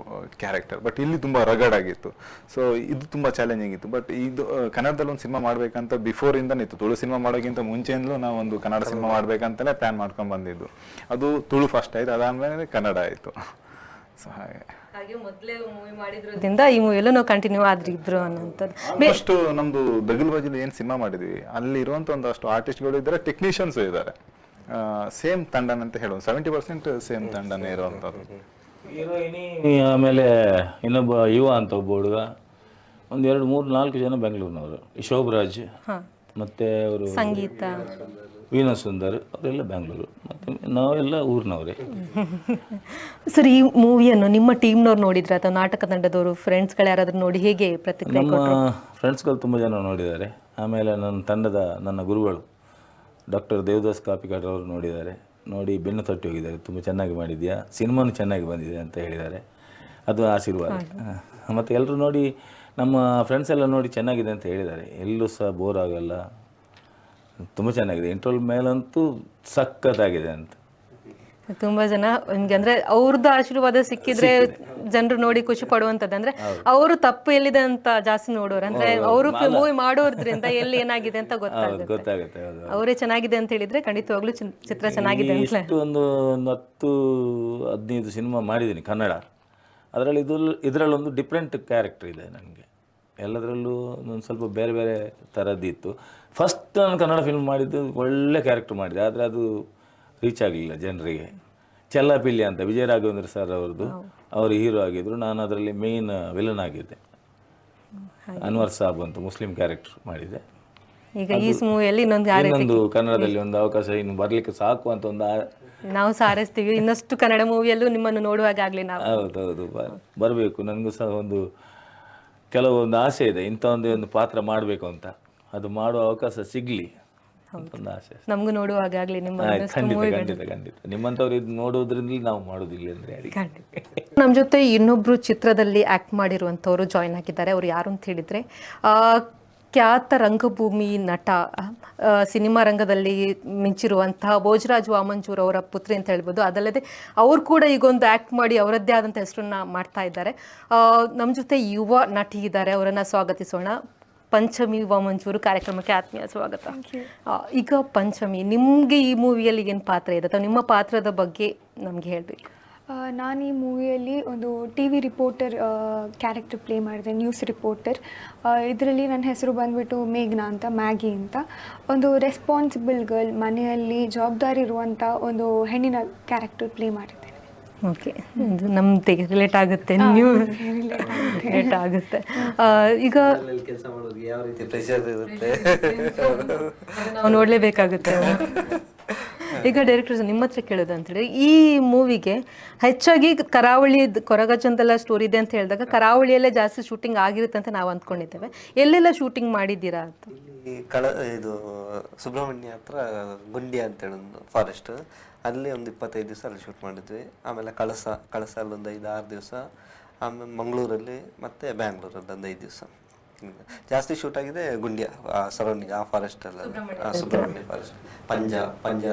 ಕ್ಯಾರೆಕ್ಟರ್. ಬಟ್ ಇಲ್ಲಿ ತುಂಬ ರಗಡ್ ಆಗಿತ್ತು. ಸೊ ಇದು ತುಂಬ ಚಾಲೆಂಜಿಂಗ್ ಇತ್ತು. ಬಟ್ ಇದು ಕನ್ನಡದಲ್ಲಿ ಒಂದು ಸಿನಿಮಾ ಮಾಡಬೇಕಂತ ಬಿಫೋರಿಂದನೇ ಇತ್ತು. ತುಳು ಸಿನಿಮಾ ಮಾಡೋಕ್ಕಿಂತ ಮುಂಚೆಯಿಂದಲೂ ನಾವು ಒಂದು ಕನ್ನಡ ಸಿನಿಮಾ ಮಾಡಬೇಕಂತಲೇ ಪ್ಲ್ಯಾನ್ ಮಾಡ್ಕೊಂಡು ಬಂದಿದ್ದು. ಅದು ತುಳು ಫಸ್ಟ್ ಆಯಿತು, ಅದಾದಮೇಲೆ ಕನ್ನಡ ಆಯಿತು. ಸೊ ಹಾಗೆ ಹಾಗೆ ಮೊದಲೇ ಮೂವಿ ಮಾಡಿದ್ರಿಂದ ಈ ಮೂವಿಯಲ್ಲೂ ನಾವು ಕಂಟಿನ್ಯೂ ಆದ್ರಿ ಇಬ್ರು ಅನ್ನೋಂಥದ್ದು. ಅಷ್ಟು ನಮ್ದು ದಗಲ್ಬಾಜಿಲಿ ಏನು ಸಿನಿಮಾ ಮಾಡಿದ್ವಿ ಅಲ್ಲಿ ಇರುವಂತ ಒಂದಷ್ಟು ಆರ್ಟಿಸ್ಟ್ಗಳು ಇದ್ದಾರೆ, ಟೆಕ್ನಿಷಿಯನ್ಸ್ ಇದ್ದಾರೆ. ಸೇಮ್ ತಂಡನ ಅಂತ ಹೇಳೋದು 70% ಸೇಮ್ ತಂಡನೇ ಇರುವಂಥದ್ದು. ಹೀರೋಯಿನಿ, ಆಮೇಲೆ ಇನ್ನೊಬ್ಬ ಯುವ ಅಂತ ಒಬ್ಬ ಹುಡುಗ, ಒಂದು 2 3 4 ಜನ ಬೆಂಗಳೂರಿನವರು. ಶೋಭರಾಜ್ ಮತ್ತು ಅವರು ಸಂಗೀತ, ವೀಣಾ ಸುಂದರ್ ಅವರೆಲ್ಲ ಬೆಂಗಳೂರು, ಮತ್ತು ನಾವೆಲ್ಲ ಊರಿನವರೇ. ಸರ್, ಈ ಮೂವಿಯನ್ನು ನಿಮ್ಮ ಟೀಮ್ನವ್ರು ನೋಡಿದ್ರೆ ಅಥವಾ ನಾಟಕ ತಂಡದವರು ಫ್ರೆಂಡ್ಸ್ಗಳು ಯಾರಾದ್ರೂ ನೋಡಿ ಹೇಗೆ ಪ್ರತಿಕ್ರಿಯೆ ನಮ್ಮ ಫ್ರೆಂಡ್ಸ್ಗಳು ತುಂಬ ಜನ ನೋಡಿದ್ದಾರೆ. ಆಮೇಲೆ ನನ್ನ ಗುರುಗಳು ಡಾಕ್ಟರ್ ದೇವದಾಸ್ ಕಾಪಿಕಾಡ್ ಅವರು ನೋಡಿದ್ದಾರೆ. ನೋಡಿ ಬೆನ್ನು ತಟ್ಟಿ ಹೋಗಿದ್ದಾರೆ, ತುಂಬ ಚೆನ್ನಾಗಿ ಮಾಡಿದ್ಯಾ, ಸಿನಿಮಾನು ಚೆನ್ನಾಗಿ ಬಂದಿದೆ ಅಂತ ಹೇಳಿದ್ದಾರೆ. ಅದು ಆಶೀರ್ವಾದ. ಮತ್ತು ಎಲ್ಲರೂ ನೋಡಿ, ನಮ್ಮ ಫ್ರೆಂಡ್ಸ್ ಎಲ್ಲ ನೋಡಿ ಚೆನ್ನಾಗಿದೆ ಅಂತ ಹೇಳಿದ್ದಾರೆ. ಎಲ್ಲೂ ಸಹ ಬೋರ್ ಆಗಲ್ಲ, ತುಂಬ ಚೆನ್ನಾಗಿದೆ. ಇಂಟರ್ವಲ್ ಮೇಲಂತೂ ಸಖತ್ತಾಗಿದೆ ಅಂತ ತುಂಬಾ ಜನ ಅಂದ್ರೆ ಅವ್ರದ್ದು ಆಶೀರ್ವಾದ ಸಿಕ್ಕಿದ್ರೆ ಜನರು ನೋಡಿ ಖುಷಿ ಪಡುವಂತದ್ದು. ಅಂದ್ರೆ ಅವರು ತಪ್ಪು ಎಲ್ಲಿದೆ ಅಂತ ಜಾಸ್ತಿ ನೋಡೋರು, ಅಂದ್ರೆ ಅವರು ಮೂವಿ ಮಾಡೋದ್ರಿಂದ ಎಲ್ಲಿ ಏನಾಗಿದೆ ಅಂತ ಗೊತ್ತಾಗುತ್ತೆ. ಅವರೇ ಚೆನ್ನಾಗಿದೆ ಅಂತ ಹೇಳಿದ್ರೆ ಖಂಡಿತವಾಗ್ಲೂ ಚಿತ್ರ ಚೆನ್ನಾಗಿದೆ ಅಂತ. ಇಷ್ಟು ಒಂದು 10-15 ಸಿನಿಮಾ ಮಾಡಿದ್ದೀನಿ ಕನ್ನಡ. ಅದರಲ್ಲಿ ಇದರಲ್ಲೊಂದು ಡಿಫ್ರೆಂಟ್ ಕ್ಯಾರೆಕ್ಟರ್ ಇದೆ ನನಗೆ. ಎಲ್ಲದರಲ್ಲೂ ಒಂದು ಸ್ವಲ್ಪ ಬೇರೆ ಬೇರೆ ಥರದ್ದಿತ್ತು. ಫಸ್ಟ್ ನಾನು ಕನ್ನಡ ಫಿಲ್ಮ್ ಮಾಡಿದ್ದು ಒಳ್ಳೆ ಕ್ಯಾರೆಕ್ಟರ್ ಮಾಡಿದೆ, ಆದರೆ ಅದು ರೀಚ್ ಆಗಲಿಲ್ಲ ಜನರಿಗೆ. ಚೆಲ್ಲಾಪಿಲ್ಲಿ ಅಂತ ವಿಜಯ ರಾಘವೇಂದ್ರ ಸರ್ ಅವ್ರದ್ದು, ಅವರು ಹೀರೋ ಆಗಿದ್ದರು. ನಾನು ಅದರಲ್ಲಿ ಮೇನ್ ವಿಲನ್ ಆಗಿದ್ದೆ. ಅನ್ವರ್ ಸಾಬ್ ಅಂತ ಮುಸ್ಲಿಂ ಕ್ಯಾರೆಕ್ಟರ್ ಮಾಡಿದೆ. ಈಗ ಈ ಮೂವಿಯಲ್ಲಿ ಇನ್ನೊಂದು ಕನ್ನಡದಲ್ಲಿ ಒಂದು ಅವಕಾಶ ಇನ್ನು ಬರಲಿಕ್ಕೆ ಸಾಕು ಅಂತ ನಾವು ಸಾರಿಸ್ತೀವಿ. ಇನ್ನಷ್ಟು ಕನ್ನಡ ಮೂವಿಯಲ್ಲೂ ನಿಮ್ಮನ್ನು ನೋಡುವಾಗ ಆಗಲಿ ನಾವು. ಹೌದೌದು, ಬರಬೇಕು. ನನಗೂ ಸಹ ಕೆಲವೊಂದು ಆಸೆ ಇದೆ, ಇಂಥ ಒಂದು ಪಾತ್ರ ಮಾಡಬೇಕು ಅಂತ. ಅದು ಮಾಡುವ ಅವಕಾಶ ಸಿಗಲಿ ಒಂದು ಆಸೆ. ನಮಗೂ ನೋಡುವಾಗ ಆಗಲಿ ನಿಮ್ಮ. ಖಂಡಿತ ನಿಮ್ಮಂಥವ್ರು ಇದು ನೋಡೋದ್ರಿಂದ ನಾವು ಮಾಡೋದಿಲ್ಲ ಅಂದರೆ ನಮ್ಮ ಜೊತೆ ಇನ್ನೊಬ್ರು ಚಿತ್ರದಲ್ಲಿ ಆ್ಯಕ್ಟ್ ಮಾಡಿರುವಂಥವ್ರು ಜಾಯ್ನ್ ಆಗಿದ್ದಾರೆ. ಅವ್ರು ಯಾರು ಅಂತ ಹೇಳಿದರೆ ಖ್ಯಾತ ರಂಗಭೂಮಿ ನಟ, ಸಿನಿಮಾ ರಂಗದಲ್ಲಿ ಮಿಂಚಿರುವಂತಹ ಭೋಜರಾಜ್ ವಾಮಂಜೂರ್ ಅವರ ಪುತ್ರಿ ಅಂತ ಹೇಳ್ಬೋದು. ಅದಲ್ಲದೆ ಅವರು ಕೂಡ ಈಗೊಂದು ಆ್ಯಕ್ಟ್ ಮಾಡಿ ಅವರದ್ದೇ ಆದಂಥ ಹೆಸರನ್ನ ಮಾಡ್ತಾ ಇದ್ದಾರೆ. ನಮ್ಮ ಜೊತೆ ಯುವ ನಟಿ ಇದ್ದಾರೆ, ಅವರನ್ನು ಸ್ವಾಗತಿಸೋಣ. ಪಂಚಮಿ ವಾಮಂಜೂರು ಕಾರ್ಯಕ್ರಮಕ್ಕೆ ಆತ್ಮೀಯ ಸ್ವಾಗತ. ಈಗ ಪಂಚಮಿ, ನಿಮಗೆ ಈ ಮೂವಿಯಲ್ಲಿ ಏನು ಪಾತ್ರ ಇದೆ ಅಥವಾ ನಿಮ್ಮ ಪಾತ್ರದ ಬಗ್ಗೆ ನಮಗೆ ಹೇಳಬೇಕು. ನಾನು ಈ ಮೂವಿಯಲ್ಲಿ ಒಂದು T V reporter character play ಮಾಡಿದೆ, ನ್ಯೂಸ್ ರಿಪೋರ್ಟರ್. ಇದರಲ್ಲಿ ನನ್ನ ಹೆಸರು ಬಂದುಬಿಟ್ಟು ಮೇಘ್ನಾ ಅಂತ, ಮ್ಯಾಗಿ ಅಂತ. ಒಂದು ರೆಸ್ಪಾನ್ಸಿಬಲ್ ಗರ್ಲ್, ಮನೆಯಲ್ಲಿ ಜವಾಬ್ದಾರಿ ಇರುವಂಥ ಒಂದು ಹೆಣ್ಣಿನ ಕ್ಯಾರೆಕ್ಟರ್ ಪ್ಲೇ ಮಾಡಿದ್ದೇನೆ. ಓಕೆ, ನಮ್ಗೆ ರಿಲೇಟ್ ಆಗುತ್ತೆ, ನೀವು ರಿಲೇಟ್ ಆಗುತ್ತೆ. ಈಗ ಕೆಲಸ ಮಾಡೋದು ಯಾವ ರೀತಿ ಪ್ರೆಷರ್ ಇರುತ್ತೆ ನಾವು ನೋಡಲೇಬೇಕಾಗುತ್ತೆ. ಈಗ ಡೈರೆಕ್ಟರ್ಸ್ ನಿಮ್ಮ ಹತ್ರ ಕೇಳೋದು ಅಂತೇಳಿ, ಈ ಮೂವಿಗೆ ಹೆಚ್ಚಾಗಿ ಕರಾವಳಿ ಕೊರಗಜ್ಜಂದೆಲ್ಲ ಸ್ಟೋರಿ ಇದೆ ಅಂತ ಹೇಳಿದಾಗ ಕರಾವಳಿಯಲ್ಲೇ ಜಾಸ್ತಿ ಶೂಟಿಂಗ್ ಆಗಿರುತ್ತೆ ಅಂತ ನಾವು ಅಂದ್ಕೊಂಡಿದ್ದೇವೆ. ಎಲ್ಲೆಲ್ಲ ಶೂಟಿಂಗ್ ಮಾಡಿದ್ದೀರಾ ಅಂತ? ಇದು ಸುಬ್ರಹ್ಮಣ್ಯ ಹತ್ರ ಗುಂಡಿ ಅಂತೇಳಿ ಒಂದು ಫಾರೆಸ್ಟ್, ಅಲ್ಲಿ ಒಂದು 25 ದಿವಸ ಅಲ್ಲಿ ಶೂಟ್ ಮಾಡಿದ್ವಿ. ಆಮೇಲೆ ಕಳಸಲ್ಲಿ ಒಂದು 5-6 ದಿವಸ, ಆಮೇಲೆ ಮಂಗಳೂರಲ್ಲಿ ಮತ್ತು ಬ್ಯಾಂಗ್ಳೂರಲ್ಲಿ ಒಂದು 5 ದಿವಸ. ಜಾಸ್ತಿ ಶೂಟ್ ಆಗಿದೆ ಗುಂಡಿಯ ಸರೌಂಡಿಂಗ್, ಆ ಫಾರೆಸ್ಟ್ ಅಲ್ಲ, ಸುಬ್ರಹ್ಮಣ್ಯ ಫಾರೆಸ್ಟ್, ಪಂಜ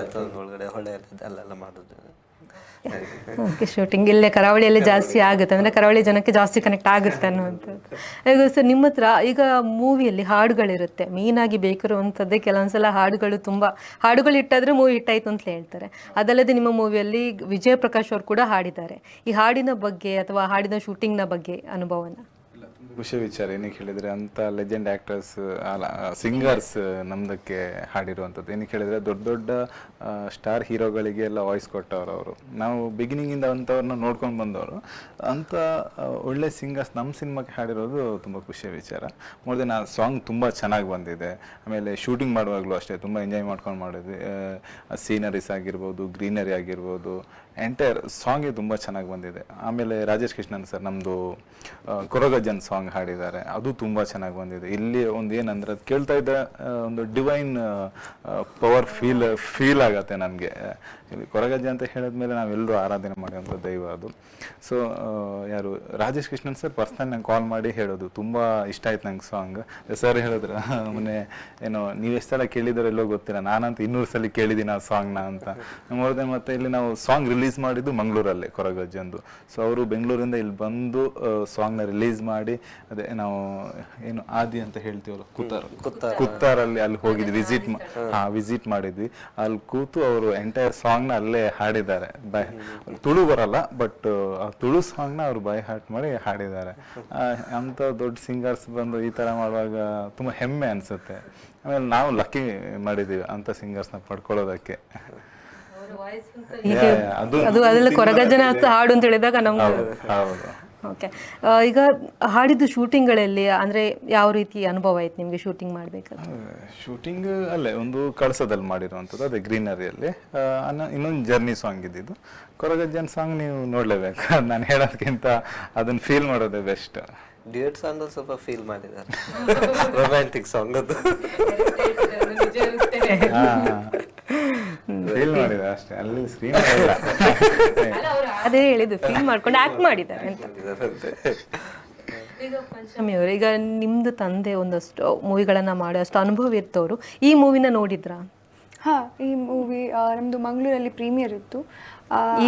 ಅಥವಾ ಒಳಗಡೆ ಹೊಳೆ ಅಲ್ಲೆಲ್ಲ ಮಾಡೋದು. ಓಕೆ, ಶೂಟಿಂಗ್ ಇಲ್ಲೇ ಕರಾವಳಿಯಲ್ಲೇ ಜಾಸ್ತಿ ಆಗುತ್ತೆ, ಅಂದರೆ ಕರಾವಳಿ ಜನಕ್ಕೆ ಜಾಸ್ತಿ ಕನೆಕ್ಟ್ ಆಗುತ್ತೆ ಅನ್ನುವಂಥದ್ದು. ಈಗ ಸರ್, ನಿಮ್ಮ ಹತ್ರ ಈಗ ಮೂವಿಯಲ್ಲಿ ಹಾಡುಗಳಿರುತ್ತೆ, ಮೇಯ್ನಾಗಿ ಬೇಕಿರುವಂಥದ್ದೇ. ಕೆಲವೊಂದ್ಸಲ ಹಾಡುಗಳು ಇಟ್ಟಾದರೆ ಮೂವಿ ಹಿಟ್ಟಾಯಿತು ಅಂತ ಹೇಳ್ತಾರೆ. ಅದಲ್ಲದೆ ನಿಮ್ಮ ಮೂವಿಯಲ್ಲಿ ವಿಜಯ ಪ್ರಕಾಶ್ ಅವರು ಕೂಡ ಹಾಡಿದ್ದಾರೆ. ಈ ಹಾಡಿನ ಬಗ್ಗೆ ಅಥವಾ ಹಾಡಿನ ಶೂಟಿಂಗ್ನ ಬಗ್ಗೆ ಅನುಭವನ? ಖುಷಿ ವಿಚಾರ. ಏನಕ್ಕೆ ಹೇಳಿದರೆ, ಅಂಥ ಲೆಜೆಂಡ್ ಆ್ಯಕ್ಟರ್ಸ್ ಸಿಂಗರ್ಸ್ ನಮ್ಮದಕ್ಕೆ ಹಾಡಿರುವಂಥದ್ದು. ಏನಕ್ಕೆ ಹೇಳಿದರೆ, ದೊಡ್ಡ ದೊಡ್ಡ ಸ್ಟಾರ್ ಹೀರೋಗಳಿಗೆ ಎಲ್ಲ ವಾಯ್ಸ್ ಕೊಟ್ಟವರು ಅವರು. ನಾವು ಬಿಗಿನಿಂಗಿಂದ ಅಂಥವ್ರನ್ನ ನೋಡ್ಕೊಂಡು ಬಂದವರು. ಅಂಥ ಒಳ್ಳೆ ಸಿಂಗರ್ಸ್ ನಮ್ಮ ಸಿನಿಮಾಕ್ಕೆ ಹಾಡಿರೋದು ತುಂಬ ಖುಷಿಯ ವಿಚಾರ. ಮೋರ್ ದೆನ್ ಆ ಸಾಂಗ್ ತುಂಬ ಚೆನ್ನಾಗಿ ಬಂದಿದೆ. ಆಮೇಲೆ ಶೂಟಿಂಗ್ ಮಾಡುವಾಗಲೂ ಅಷ್ಟೇ ತುಂಬ ಎಂಜಾಯ್ ಮಾಡ್ಕೊಂಡು ಮಾಡಿದ್ವಿ. ಸೀನರೀಸ್ ಆಗಿರ್ಬೋದು, ಗ್ರೀನರಿ ಆಗಿರ್ಬೋದು, ಎಂಟೈರ್ ಸಾಂಗೇ ತುಂಬ ಚೆನ್ನಾಗಿ ಬಂದಿದೆ. ಆಮೇಲೆ ರಾಜೇಶ್ ಕೃಷ್ಣನ್ ಸರ್ ನಮ್ಮದು ಕೊರಗಜ್ಜನ್ ಸಾಂಗ್ ಹಾಡಿದ್ದಾರೆ, ಅದು ತುಂಬ ಚೆನ್ನಾಗಿ ಬಂದಿದೆ. ಇಲ್ಲಿ ಒಂದು ಏನಂದ್ರೆ, ಅದು ಕೇಳ್ತಾ ಇದ್ದ ಒಂದು ಡಿವೈನ್ ಪವರ್ ಫೀಲ್ ಆಗತ್ತೆ ನನಗೆ. ಕೊರಗಜ್ಜ ಅಂತ ಹೇಳಿದ್ಮೇಲೆ ನಾವೆಲ್ಲರೂ ಆರಾಧನೆ ಮಾಡುವಂಥ ದೈವ ಅದು. ಸೊ ಯಾರು ರಾಜೇಶ್ ಕೃಷ್ಣನ್ ಸರ್ ಪರ್ಸ್ನಲ್ ನಂಗೆ ಕಾಲ್ ಮಾಡಿ ಹೇಳೋದು, ತುಂಬ ಇಷ್ಟ ಆಯ್ತು ನಂಗೆ ಸಾಂಗ್. ಸರ್ ಹೇಳಿದ್ರು ಮೊನ್ನೆ, ಏನೋ ನೀವು ಎಷ್ಟು ಸಲ ಕೇಳಿದಾರೋ ಎಲ್ಲೋ ಗೊತ್ತಿಲ್ಲ, ನಾನಂತೂ 200 ಸಲ ಕೇಳಿದ್ದೀನಿ ಆ ಸಾಂಗ್ನ ಅಂತ. ನೋಡಿದೆ. ಮತ್ತು ಇಲ್ಲಿ ನಾವು ಸಾಂಗ್ ರಿಲೀಸ್ ಮಾಡಿದ್ದು ಮಂಗಳೂರಲ್ಲೇ, ಕೊರಗಜ್ಜಂದು. ಸೊ ಅವರು ಬೆಂಗಳೂರಿಂದ ಇಲ್ಲಿ ಬಂದು ಸಾಂಗ್ನ ರಿಲೀಸ್ ಮಾಡಿ ಅದೇ ನಾವು ಏನು ಆದಿ ಅಂತ ಹೇಳ್ತೀವಲ್ಲ ಕುತ್ತಾರಲ್ಲಿ ಅಲ್ಲಿ ಹೋಗಿದ್ವಿ ವಿಸಿಟ್ ಮಾಡಿದ್ವಿ. ಅಲ್ಲಿ ಕೂತು ಅವರು ಎಂಟೈರ್ ಸಾಂಗ್ನ ಅಲ್ಲೇ ಹಾಡಿದ್ದಾರೆ. ತುಳು ಬರಲ್ಲ, ಬಟ್ ಆ ತುಳು ಸಾಂಗ್ನ ಅವ್ರು ಬೈ ಹಾರ್ಟ್ ಮಾಡಿ ಹಾಡಿದ್ದಾರೆ. ಅಂತ ದೊಡ್ಡ ಸಿಂಗರ್ಸ್ ಬಂದು ಈ ತರ ಮಾಡುವಾಗ ತುಂಬಾ ಹೆಮ್ಮೆ ಅನ್ಸುತ್ತೆ. ಆಮೇಲೆ ನಾವು ಲಕ್ಕಿ ಮಾಡಿದೀವಿ ಅಂತ ಸಿಂಗರ್ಸ್ನ ಪಡ್ಕೊಳ್ಳೋದಕ್ಕೆ. ಅದು ಅದೆಲ್ಲ ಕೊರಗಜ್ಜನ ಹಾಡು ಅಂತ ಹೇಳಿದಾಗ ನಮ್ಗೆ ಹೌದು. ಓಕೆ, ಈಗ ಹಾಡಿದ್ದು ಶೂಟಿಂಗ್ಗಳಲ್ಲಿ ಅಂದರೆ ಯಾವ ರೀತಿ ಅನುಭವ ಆಯ್ತು ನಿಮಗೆ ಶೂಟಿಂಗ್ ಮಾಡಬೇಕಾದ್ರೆ? ಶೂಟಿಂಗ್ ಅಲ್ಲೇ ಒಂದು ಕಳಸದಲ್ಲಿ ಮಾಡಿರುವಂಥದ್ದು, ಅದೇ ಗ್ರೀನರಿಯಲ್ಲಿ. ಇನ್ನೊಂದು ಜರ್ನಿ ಸಾಂಗ್ ಇದ್ದಿದ್ದು. ಕೊರಗಜ್ಜನ್ ಸಾಂಗ್ ನೀವು ನೋಡ್ಲೇಬೇಕು. ನಾನು ಹೇಳೋದಕ್ಕಿಂತ ಅದನ್ನ ಫೀಲ್ ಮಾಡೋದೇ ಬೆಸ್ಟ್. ಡ್ಯೂಯೆಟ್ ಸಾಂಗ್ ಸ್ವಲ್ಪ ಫೀಲ್ ಮಾಡಿದ್ದಾರೆ, ರೊಮ್ಯಾಂಟಿಕ್ ಸಾಂಗ್ ಅದು ಫೀಲ್ ಮಾಡಿದೆ ಅಷ್ಟೇ, ಅಲ್ಲಿ ಸ್ಕ್ರೀನ್ ಅದೇ ಹೇಳಿದ್ದು ಫೀಲ್ ಮಾಡ್ಕೊಂಡು ಆಕ್ಟ್ ಮಾಡಿದ್ದಾರೆ ಅಂತ. ಈಗ ಪಂಚಮಿ ಅವರು, ಈಗ ನಿಮ್ದು ತಂದೆ ಒಂದಷ್ಟು ಮೂವಿಗಳನ್ನ ಮಾಡೋ ಅಷ್ಟು ಅನುಭವ ಇರ್ತವರು, ಈ ಮೂವಿನ ನೋಡಿದ್ರಾ? ಹಾಂ, ಈ ಮೂವಿ ನಮ್ಮದು ಮಂಗಳೂರಲ್ಲಿ ಪ್ರೀಮಿಯರ್ ಇತ್ತು.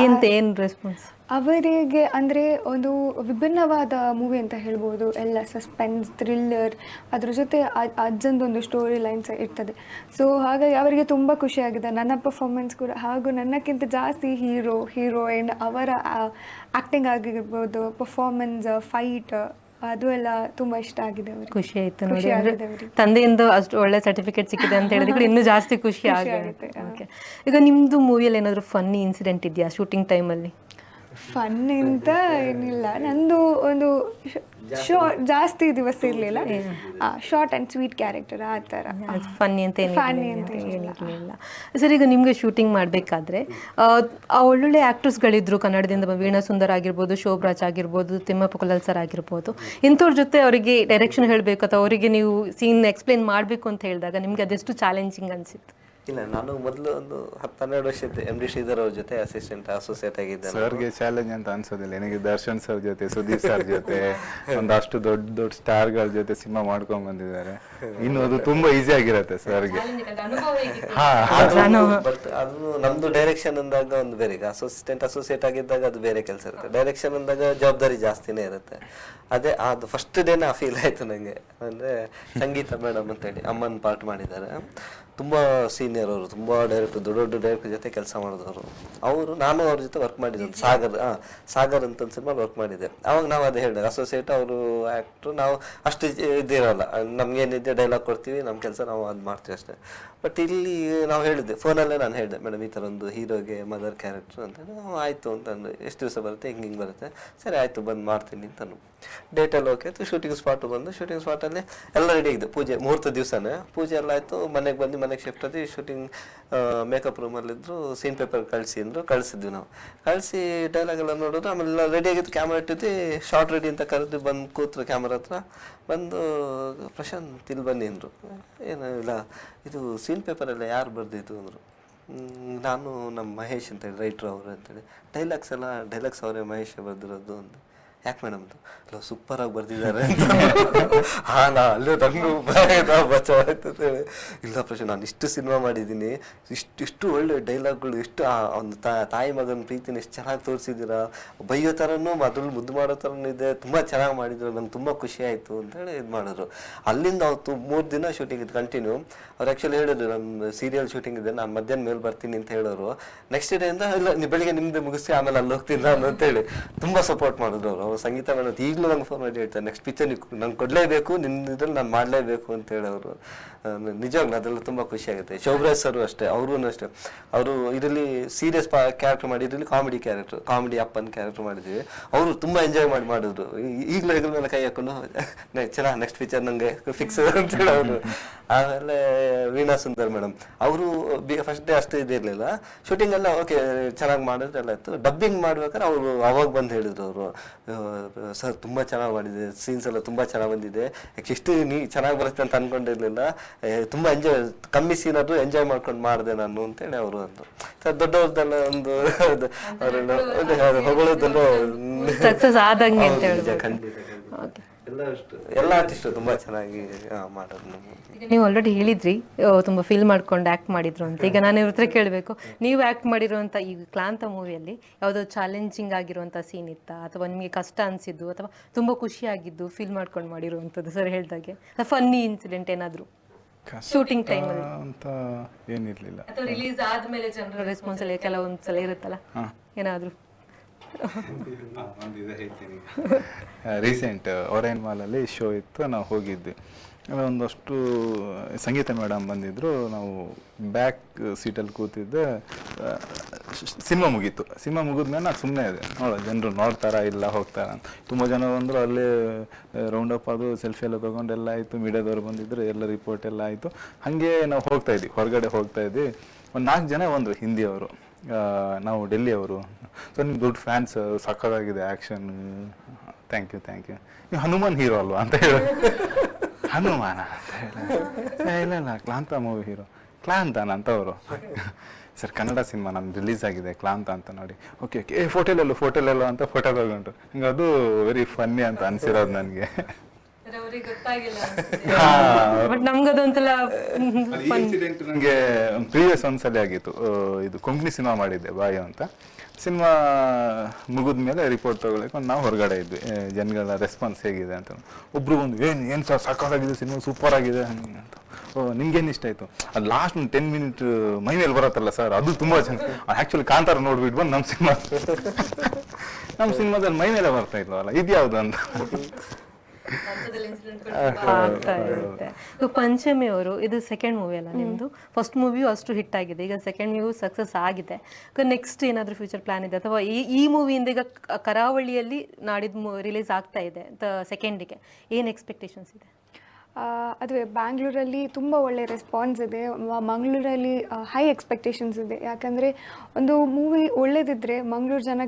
ಏನು ರೆಸ್ಪಾನ್ಸ್? ಅವರಿಗೆ ಅಂದರೆ ಒಂದು ವಿಭಿನ್ನವಾದ ಮೂವಿ ಅಂತ ಹೇಳ್ಬೋದು. ಎಲ್ಲ ಸಸ್ಪೆನ್ಸ್, ಥ್ರಿಲ್ಲರ್, ಅದ್ರ ಜೊತೆ ಅಜ್ಜಂದೊಂದು ಸ್ಟೋರಿ ಲೈನ್ಸ್ ಇರ್ತದೆ. ಸೊ ಹಾಗಾಗಿ ಅವರಿಗೆ ತುಂಬ ಖುಷಿಯಾಗಿದೆ. ನನ್ನ ಪರ್ಫಾರ್ಮೆನ್ಸ್ ಕೂಡ, ಹಾಗೂ ನನ್ನಕ್ಕಿಂತ ಜಾಸ್ತಿ ಹೀರೋಯಿನ್ ಅವರ ಆ್ಯಕ್ಟಿಂಗ್ ಆಗಿರ್ಬೋದು, ಪರ್ಫಾರ್ಮೆನ್ಸ್, ಫೈಟ್, ಅದು ಎಲ್ಲ ತುಂಬ ಇಷ್ಟ ಆಗಿದೆ ಅವರಿಗೆ. ಖುಷಿ ಆಯ್ತು ನೋಡಿ, ತಂದೆಯಿಂದ ಅಷ್ಟು ಒಳ್ಳೆ ಸರ್ಟಿಫಿಕೇಟ್ ಸಿಕ್ಕಿದೆ ಅಂತ ಹೇಳಿದ್ರೆ ಕೂಡ ಇನ್ನೂ ಜಾಸ್ತಿ ಖುಷಿ ಆಗುತ್ತೆ. ಓಕೆ, ಈಗ ನಿಮ್ಮದು ಮೂವಿಯಲ್ಲಿ ಏನಾದರೂ ಫನ್ನಿ ಇನ್ಸಿಡೆಂಟ್ ಇದೆಯಾ ಶೂಟಿಂಗ್ ಟೈಮಲ್ಲಿ? ಫನ್ ಅಂತ ಏನಿಲ್ಲ, ನಂದು ಒಂದು ಜಾಸ್ತಿ ದಿವಸ ಇರಲಿಲ್ಲ, ಶಾರ್ಟ್ ಆ್ಯಂಡ್ ಸ್ವೀಟ್ ಕ್ಯಾರೆಕ್ಟರ್ ಆ ಥರ. ಫನ್ನಿ ಅಂತ ಏನಿರಲಿಲ್ಲ. ಸರ್, ಈಗ ನಿಮಗೆ ಶೂಟಿಂಗ್ ಮಾಡಬೇಕಾದ್ರೆ ಒಳ್ಳೊಳ್ಳೆ ಆ್ಯಕ್ಟರ್ಸ್ಗಳಿದ್ರು ಕನ್ನಡದಿಂದ, ವೀಣಾ ಸುಂದರ್ ಆಗಿರ್ಬೋದು, ಶೋಭರಾಜ್ ಆಗಿರ್ಬೋದು, ತಿಮ್ಮಪ್ಪ ಕುಲಾಲ್ ಸರ್ ಆಗಿರ್ಬೋದು, ಇಂಥವ್ರ ಜೊತೆ ಅವರಿಗೆ ಡೈರೆಕ್ಷನ್ ಹೇಳಬೇಕು ಅಥವಾ ಅವರಿಗೆ ನೀವು ಸೀನ್ ಎಕ್ಸ್ಪ್ಲೇನ್ ಮಾಡಬೇಕು ಅಂತ ಹೇಳಿದಾಗ ನಿಮಗೆ ಅದೆಷ್ಟು ಚಾಲೆಂಜಿಂಗ್ ಅನಿಸಿತ್ತು? ಇಲ್ಲ, ನಾನು ಮೊದಲು ಒಂದು 10-12 ವರ್ಷದ MD ಶ್ರೀಧರ್ ಅವ್ರ ಜೊತೆ ಅಸೋಸಿಯೇಟ್ ಆಗಿದ್ದೆ. ಸರ್ಗೆ ಚಾಲೆಂಜ್ ಅಂತ ಅನ್ಸೋದಿಲ್ಲ. ನನಗೆ ದರ್ಶನ್ ಸರ್ ಜೊತೆ, ಸುದೀಪ್ ಸರ್ ಜೊತೆ, ಒಂದಷ್ಟು ದೊಡ್ಡ ಸ್ಟಾರ್ಗಳ ಜೊತೆ ಸಿನಿಮಾ ಮಾಡ್ಕೊಂಡ್ ಬಂದಿದ್ದಾರೆ. ಇನ್ನು ಅದು ತುಂಬಾ ಈಸಿ ಆಗಿರತ್ತೆ ಸರ್ಗೆ. ಬಟ್ ಅದು ನಮ್ದು ಡೈರೆಕ್ಷನ್ ಅಂದಾಗ ಒಂದು ಬೇರೆ, ಈಗ ಅಸೋಸಿಯೇಟ್ ಆಗಿದ್ದಾಗ ಅದು ಬೇರೆ ಕೆಲಸ ಇರುತ್ತೆ. ಡೈರೆಕ್ಷನ್ ಅಂದಾಗ ಜವಾಬ್ದಾರಿ ಜಾಸ್ತಿನೇ ಇರುತ್ತೆ. ಅದೇ ಅದು ಫಸ್ಟ್ ಡೇನ ಫೀಲ್ ಆಯ್ತು ನಂಗೆ. ಅಂದ್ರೆ ಸಂಗೀತ ಮೇಡಮ್ ಅಂತೇಳಿ ಅಮ್ಮನ ಪಾರ್ಟ್ ಮಾಡಿದ್ದಾರೆ. ತುಂಬ ಸೀನಿಯರ್ ಅವರು, ತುಂಬ ದೊಡ್ಡ ಡೈರೆಕ್ಟರ್ ಜೊತೆ ಕೆಲಸ ಮಾಡಿದವರು ಅವರು. ನಾನು ಅವ್ರ ಜೊತೆ ವರ್ಕ್ ಮಾಡಿದ್ದು ಸಾಗರ್ ಅಂತ ಒಂದು ಸಿನಿಮಾ ವರ್ಕ್ ಮಾಡಿದ್ದೆ. ಅವಾಗ ನಾವು ಅದೇ ಹೇಳಿದೆ, ಅಸೋಸಿಯೇಟ್ ಅವರು ಆ್ಯಕ್ಟ್ರು, ನಾವು ಅಷ್ಟು ಇದಿರಲ್ಲ, ನಮ್ಗೇನಿದೆ ಡೈಲಾಗ್ ಕೊಡ್ತೀವಿ, ನಮ್ಮ ಕೆಲಸ ನಾವು ಅದು ಮಾಡ್ತೀವಿ ಅಷ್ಟೇ. ಬಟ್ ಇಲ್ಲಿ ನಾವು ಹೇಳಿದ್ದೆ, ಫೋನಲ್ಲೇ ನಾನು ಹೇಳಿದೆ, ಮೇಡಮ್ ಈ ಥರ ಒಂದು ಹೀರೋಗೆ ಮದರ್ ಕ್ಯಾರೆಕ್ಟ್ರು ಅಂತ. ಆಯಿತು ಅಂತಂದು, ಎಷ್ಟು ದಿವಸ ಬರುತ್ತೆ, ಹಿಂಗೆ ಬರುತ್ತೆ, ಸರಿ ಆಯಿತು ಬಂದು ಮಾಡ್ತೀನಿ ಅಂತನು. ಡೇಟಲ್ಲಿ ಓಕೆ ಆಯಿತು. ಶೂಟಿಂಗ್ ಸ್ಪಾಟು ಬಂದು, ಶೂಟಿಂಗ್ ಸ್ಪಾಟಲ್ಲಿ ಎಲ್ಲ ರೆಡಿ ಆಗಿದೆ. ಪೂಜೆ ಮುಹೂರ್ತ ದಿವಸನೇ ಪೂಜೆ ಎಲ್ಲ ಆಯಿತು. ಮನೆಗೆ ಬಂದು ಮನೆಗೆ ಶಿಫ್ಟ್ ಆದ್ವಿ. ಶೂಟಿಂಗ್ ಮೇಕಪ್ ರೂಮಲ್ಲಿದ್ದರು. ಸೀನ್ ಪೇಪರ್ ಕಳಿಸಿ ಅಂದರು, ಕಳಿಸಿದ್ವಿ ನಾವು. ಕಳಿಸಿ ಡೈಲಾಗ್ ಎಲ್ಲ ನೋಡಿದ್ರು. ಆಮೇಲೆ ರೆಡಿ ಆಗಿದ್ದು, ಕ್ಯಾಮ್ರಾ ಇಟ್ಟಿದ್ವಿ, ಶಾರ್ಟ್ ರೆಡಿ ಅಂತ ಕರೆದು ಬಂದು ಕೂತ್ರು ಕ್ಯಾಮ್ರಾ ಹತ್ರ. ಬಂದು ಪ್ರಶಾಂತ್ ಇಲ್ಲಿ ಬನ್ನಿ ಅಂದರು. ಏನು ಇಲ್ಲ, ಇದು ಸೀನ್ ಪೇಪರೆಲ್ಲ ಯಾರು ಬರೆದಿದ್ದು ಅಂದರು. ನಾನು ನಮ್ಮ ಮಹೇಶ್ ಅಂತೇಳಿ ರೈಟ್ರು ಅವರು ಅಂತೇಳಿ. ಡೈಲಾಗ್ಸ್ ಅವರೇ ಮಹೇಶ್ ಬರೆದಿರೋದು ಅಂತ. ಯಾಕೆ ಮೇಡಮ್ದು? ಅಲ್ಲ, ಸೂಪರಾಗಿ ಬರ್ದಿದ್ದಾರೆ ಅಂತ. ನಾ ಅಲ್ಲೇ ನಂಗೂ ಬಚಾವಾಯ್ತು ಹೇಳಿ. ಇಲ್ಲ ಪ್ರಶ್ನೆ, ನಾನು ಇಷ್ಟು ಸಿನಿಮಾ ಮಾಡಿದ್ದೀನಿ, ಇಷ್ಟು ಒಳ್ಳೆ ಡೈಲಾಗ್ಗಳು, ಇಷ್ಟು ಒಂದು ತಾಯಿ ಮಗನ ಪ್ರೀತಿನ ಎಷ್ಟು ಚೆನ್ನಾಗಿ ತೋರಿಸಿದ್ದೀರಾ, ಬೈಯೋ ಥರನೂ ಅದ್ರಲ್ಲಿ ಮುದ್ದು ಮಾಡೋ ಥರನೂ ಇದೆ, ತುಂಬ ಚೆನ್ನಾಗಿ ಮಾಡಿದ್ರು, ನಂಗೆ ತುಂಬ ಖುಷಿ ಆಯಿತು ಅಂತೇಳಿ ಇದು ಮಾಡಿದ್ರು. ಅಲ್ಲಿಂದ ಅವತ್ತು 3 ದಿನ ಶೂಟಿಂಗ್ ಇತ್ತು ಕಂಟಿನ್ಯೂ. ಅವ್ರು ಆ್ಯಕ್ಚುಲಿ ಹೇಳಿದ್ರು, ನಮ್ಮ ಸೀರಿಯಲ್ ಶೂಟಿಂಗ್ ಇದೆ, ನಾನು ಮಧ್ಯಾಹ್ನ ಮೇಲೆ ಬರ್ತೀನಿ ಅಂತ ಹೇಳೋರು. ನೆಕ್ಸ್ಟ್ ಡೇಯಿಂದ ಇಲ್ಲ, ನೀವು ಬೆಳಿಗ್ಗೆ ನಿಮ್ಮದು ಮುಗಿಸಿ ಆಮೇಲೆ ಅಲ್ಲಿ ಹೋಗ್ತೀನಿ ನಾನು ಅಂತೇಳಿ ತುಂಬ ಸಪೋರ್ಟ್ ಮಾಡಿದ್ರು ಅವರು. ಸಂಗೀತ ಮೇಡಮ್ ಈಗಲೂ ನಂಗೆ ಫೋನ್ ಮಾಡಿ ಹೇಳ್ತಾರೆ, ನೆಕ್ಸ್ಟ್ ಪಿಕ್ಚರ್ ನಂಗೆ ಕೊಡಲೇಬೇಕು, ನಿನ್ನ ಇದ್ರಲ್ಲಿ ನಾನು ಮಾಡಲೇಬೇಕು ಅಂತ ಹೇಳೋರು. ನಿಜವಾಗ್ಲೂ ಅದೆಲ್ಲ ತುಂಬ ಖುಷಿ ಆಗುತ್ತೆ. ಶೋಭರಾಜ್ ಸರು ಅಷ್ಟೇ, ಅವರು ಅಷ್ಟೇ. ಅವರು ಇದರಲ್ಲಿ ಸೀರಿಯಸ್ ಕ್ಯಾರೆಕ್ಟರ್ ಮಾಡಿ, ಇದರಲ್ಲಿ ಕಾಮಿಡಿ ಅಪ್ಪನ ಕ್ಯಾರೆಕ್ಟರ್ ಮಾಡಿದ್ವಿ. ಅವರು ತುಂಬ ಎಂಜಾಯ್ ಮಾಡಿದ್ರು. ಈಗಲೂ ಹೆಗಲ ಮೇಲೆ ಕೈ ಹಾಕೊಂಡು ಚೆನ್ನಾಗಿ ನೆಕ್ಸ್ಟ್ ಪಿಕ್ಚರ್ ನನಗೆ ಫಿಕ್ಸ್ ಅಂತ ಹೇಳೋರು. ಆಮೇಲೆ ವೀಣಾ ಸುಂದರ್ ಮೇಡಮ್ ಅವರು ಫಸ್ಟ್ ಡೇ ಅಷ್ಟು ಇದಿರಲಿಲ್ಲ. ಶೂಟಿಂಗ್ ಎಲ್ಲ ಓಕೆ ಚೆನ್ನಾಗಿ ಮಾಡಿದ್ರೆ ಎಲ್ಲ ಇತ್ತು. ಡಬ್ಬಿಂಗ್ ಮಾಡ್ಬೇಕಾದ್ರೆ ಅವರು ಅವಾಗ ಬಂದು ಹೇಳಿದ್ರು ಅವರು, ಸರ್ ತುಂಬ ಚೆನ್ನಾಗಿ ಮಾಡಿದೆ, ಸೀನ್ಸ್ ಎಲ್ಲ ತುಂಬ ಚೆನ್ನಾಗಿ ಬಂದಿದೆ, ಯಾಕೆ ಇಷ್ಟು ಚೆನ್ನಾಗಿ ಬರುತ್ತೆ ಅಂತ ಅನ್ಕೊಂಡಿರ್ಲಿಲ್ಲ, ತುಂಬ ಎಂಜಾಯ್, ಕಮ್ಮಿ ಸೀನ್ ಆದರೂ ಎಂಜಾಯ್ ಮಾಡ್ಕೊಂಡು ಮಾಡಿದೆ ನಾನು ಅಂತೇಳಿ ಅವರು ಅಂದರು. ದೊಡ್ಡವ್ರದ್ದೆಲ್ಲ ಒಂದು ಅವರೆಲ್ಲ ಹೊಗಳೋದೆಲ್ಲ ಸಕ್ಸಸ್ ಆದಂಗೆ ಅಂತ ಖಂಡಿತ. ಎಲ್ಲ ಆರ್ಟಿಸ್ಟ್ ತುಂಬಾ ಚೆನ್ನಾಗಿ ಮಾಡೋದು ನಮ್ಮ. ಈಗ ನೀವು ಆಲ್ರೆಡಿ ಹೇಳಿದ್ರಿ ತುಂಬ ಫೀಲ್ ಮಾಡ್ಕೊಂಡು ಆ್ಯಕ್ಟ್ ಮಾಡಿದ್ರು ಅಂತ. ಈಗ ನಾನು ಇವ್ರ ಹತ್ರ ಕೇಳಬೇಕು, ನೀವು ಆ್ಯಕ್ಟ್ ಮಾಡಿರುವಂಥ ಈ ಕ್ಲಾಂತ ಮೂವಿಯಲ್ಲಿ ಯಾವುದೋ ಚಾಲೆಂಜಿಂಗ್ ಆಗಿರುವಂಥ ಸೀನ್ ಇತ್ತಾ, ಅಥವಾ ನಿಮಗೆ ಕಷ್ಟ ಅನಿಸಿದ್ದು, ಅಥವಾ ತುಂಬ ಖುಷಿಯಾಗಿದ್ದು ಫೀಲ್ ಮಾಡ್ಕೊಂಡು ಮಾಡಿರುವಂಥದ್ದು ಸರ್ ಹೇಳ್ದಾಗೆ, ಫನ್ನಿ ಇನ್ಸಿಡೆಂಟ್ ಏನಾದರೂ ಶೂಟಿಂಗ್ ಟೈಮಲ್ಲಿ ಅಂತ ಏನಿರಲಿಲ್ಲ. ಅಥವಾ ರಿಲೀಸ್ ಆದಮೇಲೆ ಜನರ ರೆಸ್ಪಾನ್ಸ್ ಎಲ್ಲ ಕೆಲವೊಂದು ಸಲ ಇರುತ್ತಲ್ಲ ಏನಾದರೂ? ರೀಸೆಂಟ್ ಒರೈನ್ ಮಾಲಲ್ಲಿ ಶೋ ಇತ್ತು, ನಾವು ಹೋಗಿದ್ವಿ. ಒಂದಷ್ಟು ಸಂಗೀತ ಮೇಡಮ್ ಬಂದಿದ್ದರು, ನಾವು ಬ್ಯಾಕ್ ಸೀಟಲ್ಲಿ ಕೂತಿದ್ದೆ. ಸಿನಿಮಾ ಮುಗೀತು. ಸಿನಿಮಾ ಮುಗಿದ್ಮೇಲೆ ನಾನು ಸುಮ್ಮನೆ ಇದೆ, ಜನರು ನೋಡ್ತಾರಾ ಇಲ್ಲ ಹೋಗ್ತಾರಾ ಅಂತ. ತುಂಬ ಜನ ಬಂದರು, ಅಲ್ಲೇ ರೌಂಡ್ ಅಪ್ ಅದು ಸೆಲ್ಫಿ ಎಲ್ಲ ತೊಗೊಂಡೆಲ್ಲ ಆಯಿತು. ಮೀಡಿಯಾದವ್ರು ಬಂದಿದ್ದರು, ಎಲ್ಲ ರಿಪೋರ್ಟ್ ಎಲ್ಲ ಆಯಿತು. ಹಾಗೆ ನಾವು ಹೋಗ್ತಾಯಿದ್ವಿ, ಹೊರಗಡೆ ಹೋಗ್ತಾಯಿದ್ವಿ. ಒಂದು 4 ಜನ ಬಂದರು ಹಿಂದಿಯವರು, ನಾವು ಡೆಲ್ಲಿಯವರು. ಸೊ ನಿಮ್ಗೆ ದೊಡ್ಡ ಫ್ಯಾನ್ಸ್, ಸಕ್ಕತ್ತಾಗಿದೆ ಆ್ಯಕ್ಷನ್, ಥ್ಯಾಂಕ್ ಯು ನೀವು ಹನುಮಾನ್ ಹೀರೋ ಅಲ್ವಾ ಅಂತ ಹೇಳಿ. ಹನುಮಾನ ಅಂತ ಹೇಳಿ, ಇಲ್ಲ ಕ್ಲಾಂತ ಮೂವಿ ಹೀರೋ. ಕ್ಲಾಂತನ ಅಂತವರು. ಸರ್ ಕನ್ನಡ ಸಿನಿಮಾ ನಮ್ದು ರಿಲೀಸ್ ಆಗಿದೆ ಕ್ಲಾಂತ ಅಂತ ನೋಡಿ. ಓಕೆ ಫೋಟೋಲೆಲ್ಲೋ ಅಂತ ಫೋಟೋ ತಗೊಂಡ್ರು. ಹಿಂಗೆ ಅದು ವೆರಿ ಫನ್ನಿ ಅಂತ ಅನ್ಸಿರೋದು ನನಗೆ. ಬಟ್ ನಮ್ಗದೊಂಥರ ಇನ್ಸಿಡೆಂಟ್ ನನಗೆ ಪ್ರೀವಿಯಸ್ ಒಂದ್ಸಲ ಆಗಿತ್ತು. ಇದು ಕೊಂಕಣಿ ಸಿನಿಮಾ ಮಾಡಿದ್ದೆ ಬಾಯು ಅಂತ. ಸಿನಿಮಾ ಮುಗಿದ್ಮೇಲೆ ರಿಪೋರ್ಟ್ ತೊಗೊಳಕ್ಕೆ ನಾವು ಹೊರಗಡೆ ಇದ್ವಿ, ಜನಗಳ ರೆಸ್ಪಾನ್ಸ್ ಹೇಗಿದೆ ಅಂತ. ಒಬ್ರು ಒಂದು ಏನು ಸರ್ ಸಕ್ಕತ್ತಾಗಿದೆ ಸಿನಿಮಾ, ಸೂಪರ್ ಆಗಿದೆ ಅಂತ. ನಿಮ್ಗೇನು ಇಷ್ಟ ಆಯಿತು? ಅದು ಲಾಸ್ಟ್ ಒಂದು 10 ಮಿನಿಟ್ ಮೈ ಮೇಲೆ ಬರುತ್ತಲ್ಲ ಸರ್, ಅದು ತುಂಬ ಚೆನ್ನಾಗಿ. ಆ್ಯಕ್ಚುಲಿ ಕಾಂತಾರ ನೋಡ್ಬಿಟ್ಟು ಬಂದು ನಮ್ಮ ಸಿನಿಮಾದಲ್ಲಿ ಮೈ ಮೇಲೆ ಬರ್ತಾ ಇದ್ವಲ್ಲ, ಇದ್ಯಾವುದು ಅಂತ. ಆಗ್ತಾ ಇರುತ್ತೆ. ಪಂಚಮಿ ಅವರು ಇದು ಸೆಕೆಂಡ್ ಮೂವಿ ಅಲ್ಲ ನಿಮ್ಮದು? ಫಸ್ಟ್ ಮೂವಿಯು ಅಷ್ಟು ಹಿಟ್ ಆಗಿದೆ, ಈಗ ಸೆಕೆಂಡ್ ಮೂವಿ ಸಕ್ಸಸ್ ಆಗಿದೆ. ನೆಕ್ಸ್ಟ್ ಏನಾದರೂ ಫ್ಯೂಚರ್ ಪ್ಲಾನ್ ಇದೆ, ಅಥವಾ ಈ ಮೂವಿಯಿಂದ ಈಗ ಕರಾವಳಿಯಲ್ಲಿ ನಾಡಿದ್ದು ರಿಲೀಸ್ ಆಗ್ತಾ ಇದೆ ಸೆಕೆಂಡಿಗೆ, ಏನು ಎಕ್ಸ್ಪೆಕ್ಟೇಷನ್ಸ್ ಇದೆ? ಅದುವೇ ಬ್ಯಾಂಗ್ಳೂರಲ್ಲಿ ತುಂಬ ಒಳ್ಳೆ ರೆಸ್ಪಾನ್ಸ್ ಇದೆ, ಮಂಗಳೂರಲ್ಲಿ ಹೈ ಎಕ್ಸ್ಪೆಕ್ಟೇಷನ್ಸ್ ಇದೆ. ಯಾಕಂದರೆ ಒಂದು ಮೂವಿ ಒಳ್ಳೆದಿದ್ದರೆ ಮಂಗಳೂರು ಜನ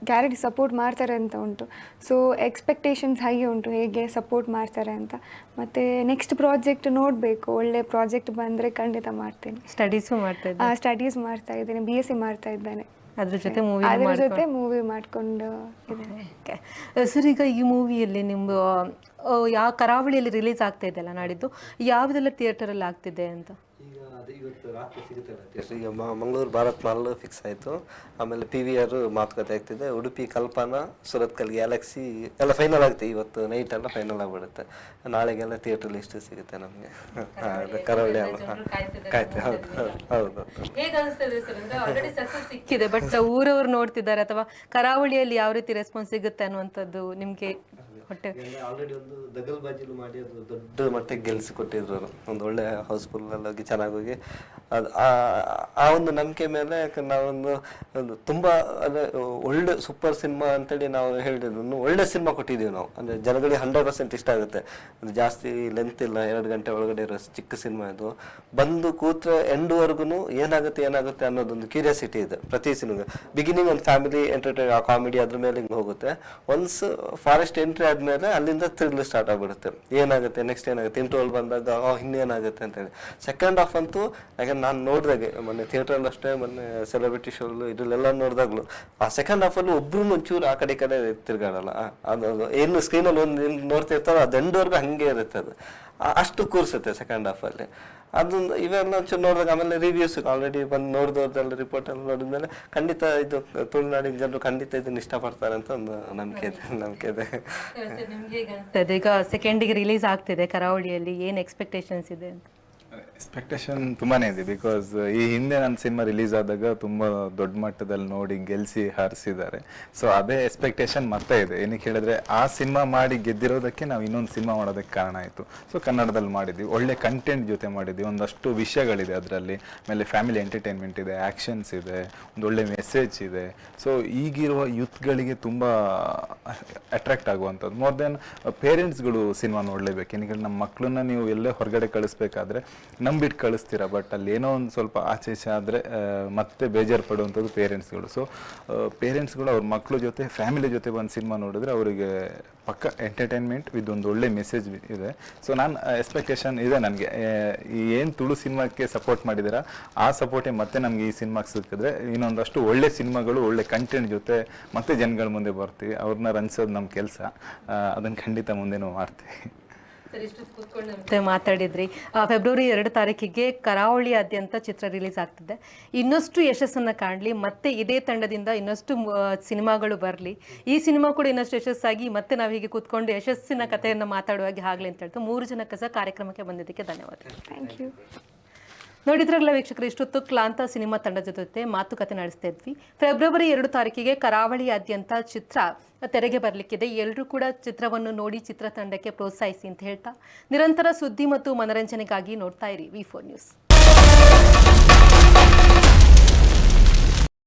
ಗ್ಯಾರಂಟಿ ಸಪೋರ್ಟ್ ಮಾಡ್ತಾರೆ ಅಂತ ಉಂಟು. ಸೊ ಎಕ್ಸ್ಪೆಕ್ಟೇಷನ್ಸ್ ಹೈ ಉಂಟು, ಹೇಗೆ ಸಪೋರ್ಟ್ ಮಾಡ್ತಾರೆ ಅಂತ. ಮತ್ತು ನೆಕ್ಸ್ಟ್ ಪ್ರಾಜೆಕ್ಟ್ ನೋಡಬೇಕು, ಒಳ್ಳೆ ಪ್ರಾಜೆಕ್ಟ್ ಬಂದರೆ ಖಂಡಿತ ಮಾಡ್ತೇನೆ. ಸ್ಟಡೀಸ್ ಮಾಡ್ತಾ ಇದ್ದೇನೆ, BSc ಮಾಡ್ತಾ ಇದ್ದೇನೆ. ಅದ್ರ ಜೊತೆ ಮೂವಿ ಮಾಡಿಕೊಂಡು ಸರ್. ಈಗ ಈ ಮೂವಿಯಲ್ಲಿ ನಿಮ್ಮದು ಯಾವ ಕರಾವಳಿಯಲ್ಲಿ ರಿಲೀಸ್ ಆಗ್ತಾ ಇದೆಯಲ್ಲ ನಾಡಿದ್ದು, ಯಾವುದೆಲ್ಲ ಥಿಯೇಟರಲ್ಲಿ ಆಗ್ತಿದೆ ಅಂತ? ಇವತ್ತು ರಾತ್ರಿ ಸಿಗುತ್ತಲ್ಲ ಈಗ ಮಂಗಳೂರು ಭಾರತ್ ಮಾಲ್ ಫಿಕ್ಸ್ ಆಯಿತು. ಆಮೇಲೆ PVR ಮಾತುಕತೆ ಆಗ್ತಿದೆ. ಉಡುಪಿ ಕಲ್ಪನಾ, ಸುರತ್ಕಲ್ ಗ್ಯಾಲಕ್ಸಿ ಎಲ್ಲ ಫೈನಲ್ ಆಗುತ್ತೆ. ಇವತ್ತು ನೈಟ್ ಎಲ್ಲ ಫೈನಲ್ ಆಗಿಬಿಡುತ್ತೆ. ನಾಳೆಗೆಲ್ಲ ಥಿಯೇಟರ್ ಲಿಸ್ಟ್ ಸಿಗುತ್ತೆ ನಮಗೆ. ಕರಾವಳಿ ಹೌದು. ಸಿಕ್ಕಿದೆ, ಬಟ್ ಊರವ್ರು ನೋಡ್ತಿದ್ದಾರೆ, ಅಥವಾ ಕರಾವಳಿಯಲ್ಲಿ ಯಾವ ರೀತಿ ರೆಸ್ಪಾನ್ಸ್ ಸಿಗುತ್ತೆ ಅನ್ನುವಂಥದ್ದು ನಿಮಗೆ ಆಲ್ರೆಡಿ ಒಂದು ದಗಲ್ ಬಾಜಿಲು ಮಾಡಿ ಅದು ದೊಡ್ಡ ಮಟ್ಟಕ್ಕೆ ಗೆಲ್ಸಿಕೊಟ್ಟಿದ್ರು. ಒಂದು ಒಳ್ಳೆ ಹೌಸ್ಫುಲ್ ಆಗಿ ಚೆನ್ನಾಗಿ ಹೋಗಿ ಆ ಒಂದು ನಂಬಿಕೆ ಮೇಲೆ ನಾವೊಂದು ತುಂಬಾ ಅಂದ್ರೆ ಒಳ್ಳೆ ಸೂಪರ್ ಸಿನಿಮಾ ಅಂತೇಳಿ ನಾವು ಹೇಳಿದ್ರು. ಒಳ್ಳೆ ಸಿನಿಮಾ ಕೊಟ್ಟಿದ್ದೀವಿ ನಾವು. ಅಂದ್ರೆ ಜನಗಳಿಗೆ 100% ಇಷ್ಟ ಆಗುತ್ತೆ. ಅಂದ್ರೆ ಜಾಸ್ತಿ ಲೆಂತ್ ಇಲ್ಲ, 2 ಗಂಟೆ ಒಳಗಡೆ ಇರೋ ಚಿಕ್ಕ ಸಿನಿಮಾ ಇದು. ಬಂದು ಕೂತ್ರೆ ಎಂಡ್ವರೆಗೂ ಏನಾಗುತ್ತೆ ಅನ್ನೋದೊಂದು ಕ್ಯೂರಿಯಾಸಿಟಿ ಇದೆ ಪ್ರತಿ ಸಿನಿಮಾ. ಬಿಗಿನಿಂಗ್ ಒಂದು ಫ್ಯಾಮಿಲಿ ಎಂಟರ್ಟೈನ್ ಕಾಮಿಡಿ ಅದ್ರ ಮೇಲೆ ಹಿಂಗೆ ಹೋಗುತ್ತೆ. ಒನ್ಸ್ ಫಾರೆಸ್ಟ್ ಎಂಟ್ರಿ ಆದ್ಮೇಲೆ ಅಲ್ಲಿಂದ ಥ್ರಿಲ್ ಸ್ಟಾರ್ಟ್ ಆಗ್ಬಿಡುತ್ತೆ. ಏನಾಗುತ್ತೆ ನೆಕ್ಸ್ಟ್ ಏನಾಗುತ್ತೆ, ಇಂಟರ್ವಲ್ ಬಂದಾಗ ಇನ್ನೇನಾಗುತ್ತೆ ಅಂತೇಳಿ. ಸೆಕೆಂಡ್ ಹಾಫ್ ಅಂತೂ ಯಾಕಂದ್ರೆ ನಾನು ನೋಡಿದಾಗೆ ಮೊನ್ನೆ ಥಿಯೇಟ್ರಲ್ಲಿ ಅಷ್ಟೇ, ಮೊನ್ನೆ ಸೆಲೆಬ್ರಿಟಿ ಶೋ ಇದ್ರಲ್ಲೆಲ್ಲ ನೋಡಿದಾಗ್ಲು ಆ ಸೆಕೆಂಡ್ ಹಾಫಲ್ಲಿ ಒಬ್ರು ಒಂಚೂರು ಆ ಕಡೆ ತಿರ್ಗಾಡಲ್ಲ. ಅದು ಏನು ಸ್ಕ್ರೀನಲ್ಲಿ ಒಂದು ನೋಡ್ತಾ ಇರ್ತಾರೋ ಅದು ಎಂಡ್ವರೆಗೂ ಹಂಗೆ ಇರುತ್ತೆ. ಅದು ಅಷ್ಟು ಕೂರಿಸುತ್ತೆ ಸೆಕೆಂಡ್ ಹಾಫಲ್ಲಿ. ಅದೊಂದು ಇವೆಲ್ಲ ಒಂಚೂರು ನೋಡಿದಾಗ ಆಮೇಲೆ ರಿವ್ಯೂಸ್ ಆಲ್ರೆಡಿ ಬಂದು ನೋಡಿದವ್ರದ್ದೆಲ್ಲ ರಿಪೋರ್ಟ್ ಎಲ್ಲ ನೋಡಿದ್ಮೇಲೆ ಖಂಡಿತ ಇದು ತುಳುನಾಡಿನ ಜನರು ಖಂಡಿತ ಇದನ್ನ ಇಷ್ಟಪಡ್ತಾರೆ ಅಂತ ಒಂದು ನಂಬಿಕೆ ಇದೆ. ಈಗ ಸೆಕೆಂಡಿಗೆ ರಿಲೀಸ್ ಆಗ್ತಿದೆ ಕರಾವಳಿಯಲ್ಲಿ, ಏನು ಎಕ್ಸ್ಪೆಕ್ಟೇಷನ್ಸ್ ಇದೆ ಅಂತ? ಎಕ್ಸ್ಪೆಕ್ಟೇಷನ್ ತುಂಬಾನೇ ಇದೆ. ಬಿಕಾಸ್ ಈ ಹಿಂದೆ ನನ್ನ ಸಿನಿಮಾ ರಿಲೀಸ್ ಆದಾಗ ತುಂಬ ದೊಡ್ಡ ಮಟ್ಟದಲ್ಲಿ ನೋಡಿ ಗೆಲ್ಸಿ ಹಾರಿಸಿದ್ದಾರೆ. ಸೊ ಅದೇ ಎಕ್ಸ್ಪೆಕ್ಟೇಷನ್ ಮತ್ತೆ ಇದೆ. ಏನಕ್ಕೆ ಹೇಳಿದ್ರೆ ಆ ಸಿನಿಮಾ ಮಾಡಿ ಗೆದ್ದಿರೋದಕ್ಕೆ ನಾವು ಇನ್ನೊಂದು ಸಿನಿಮಾ ಮಾಡೋದಕ್ಕೆ ಕಾರಣ ಆಯಿತು. ಸೊ ಕನ್ನಡದಲ್ಲಿ ಮಾಡಿದ್ವಿ, ಒಳ್ಳೆ ಕಂಟೆಂಟ್ ಜೊತೆ ಮಾಡಿದ್ವಿ, ಒಂದಷ್ಟು ವಿಷಯಗಳಿದೆ ಅದರಲ್ಲಿ. ಆಮೇಲೆ ಫ್ಯಾಮಿಲಿ ಎಂಟರ್ಟೈನ್ಮೆಂಟ್ ಇದೆ, ಆ್ಯಕ್ಷನ್ಸ್ ಇದೆ, ಒಂದು ಒಳ್ಳೆ ಮೆಸೇಜ್ ಇದೆ. ಸೊ ಈಗಿರುವ ಯೂತ್ಗಳಿಗೆ ತುಂಬ ಅಟ್ರಾಕ್ಟ್ ಆಗುವಂಥದ್ದು. ಮೋರ್ ದೆನ್ ಪೇರೆಂಟ್ಸ್ಗಳು ಸಿನಿಮಾ ನೋಡಲೇಬೇಕು. ಏನಕ್ಕೆ ನಮ್ಮ ಮಕ್ಕಳನ್ನ ನೀವು ಎಲ್ಲೇ ಹೊರಗಡೆ ಕಳಿಸ್ಬೇಕಾದ್ರೆ ನಂಬಿಟ್ಟು ಕಳಿಸ್ತೀರಾ, ಬಟ್ ಅಲ್ಲಿ ಏನೋ ಒಂದು ಸ್ವಲ್ಪ ಆಚೆ ಈಚೆ ಆದರೆ ಮತ್ತೆ ಬೇಜಾರು ಪಡುವಂಥದ್ದು ಪೇರೆಂಟ್ಸ್ಗಳು. ಸೊ ಪೇರೆಂಟ್ಸ್ಗಳು ಅವ್ರ ಮಕ್ಕಳ ಜೊತೆ ಫ್ಯಾಮಿಲಿ ಜೊತೆ ಬಂದು ಸಿನಿಮಾ ನೋಡಿದ್ರೆ ಅವರಿಗೆ ಪಕ್ಕ ಎಂಟರ್ಟೈನ್ಮೆಂಟ್ ವಿತ್ ಒಂದು ಒಳ್ಳೆ ಮೆಸೇಜ್ ಇದೆ. ಸೊ ನಾನು ಎಕ್ಸ್ಪೆಕ್ಟೇಷನ್ ಇದೆ ನನಗೆ, ಏನು ತುಳು ಸಿನಿಮಾಕ್ಕೆ ಸಪೋರ್ಟ್ ಮಾಡಿದ್ದೀರಾ ಆ ಸಪೋರ್ಟೇ ಮತ್ತೆ ನಮಗೆ ಈ ಸಿನಿಮಾಗೆ ಸಿಕ್ಕಿದ್ರೆ ಇನ್ನೊಂದಷ್ಟು ಒಳ್ಳೆ ಸಿನಿಮಾಗಳು ಒಳ್ಳೆ ಕಂಟೆಂಟ್ ಜೊತೆ ಮತ್ತೆ ಜನಗಳ ಮುಂದೆ ಬರ್ತೀವಿ. ಅವ್ರನ್ನ ರಂಜಿಸೋದು ನಮ್ಮ ಕೆಲಸ, ಅದನ್ನು ಖಂಡಿತ ಮುಂದೆನೂ ಮಾಡ್ತೀವಿ. ಮತ್ತೆ ಮಾತಾಡಿದ್ರಿ. ಫೆಬ್ರವರಿ 2 ತಾರೀಕಿಗೆ ಕರಾವಳಿಯಾದ್ಯಂತ ಚಿತ್ರ ರಿಲೀಸ್ ಆಗ್ತಿದೆ. ಇನ್ನಷ್ಟು ಯಶಸ್ಸನ್ನು ಕಾಣಲಿ, ಮತ್ತೆ ಇದೇ ತಂಡದಿಂದ ಇನ್ನಷ್ಟು ಸಿನಿಮಾಗಳು ಬರಲಿ, ಈ ಸಿನಿಮಾ ಕೂಡ ಇನ್ನಷ್ಟು ಯಶಸ್ಸಾಗಿ ಮತ್ತೆ ನಾವು ಹೀಗೆ ಕೂತ್ಕೊಂಡು ಯಶಸ್ಸಿನ ಕಥೆಯನ್ನು ಮಾತಾಡುವಾಗೆ ಆಗಲಿ ಅಂತ ಹೇಳ್ತು 3 ಜನಕ್ಕೆ ಸಹ ಕಾರ್ಯಕ್ರಮಕ್ಕೆ ಬಂದಿದ್ದಕ್ಕೆ ಧನ್ಯವಾದ. Thank you. ನೋಡಿದ್ರಲ್ಲ ವೀಕ್ಷಕರು, ಇಷ್ಟೊತ್ತು ಕ್ಲಾಂತ ಸಿನಿಮಾ ತಂಡದ ಜೊತೆ ಮಾತುಕತೆ ನಡೆಸ್ತಾ ಇದ್ವಿ. ಫೆಬ್ರವರಿ 2 ತಾರೀಕಿಗೆ ಕರಾವಳಿಯಾದ್ಯಂತ ಚಿತ್ರ ತೆರೆಗೆ ಬರಲಿಕ್ಕಿದೆ. ಎಲ್ಲರೂ ಕೂಡ ಚಿತ್ರವನ್ನು ನೋಡಿ ಚಿತ್ರತಂಡಕ್ಕೆ ಪ್ರೋತ್ಸಾಹಿಸಿ ಅಂತ ಹೇಳ್ತಾ ನಿರಂತರ ಸುದ್ದಿ ಮತ್ತು ಮನರಂಜನೆಗಾಗಿ ನೋಡ್ತಾ ಇರಿ V4 ನ್ಯೂಸ್.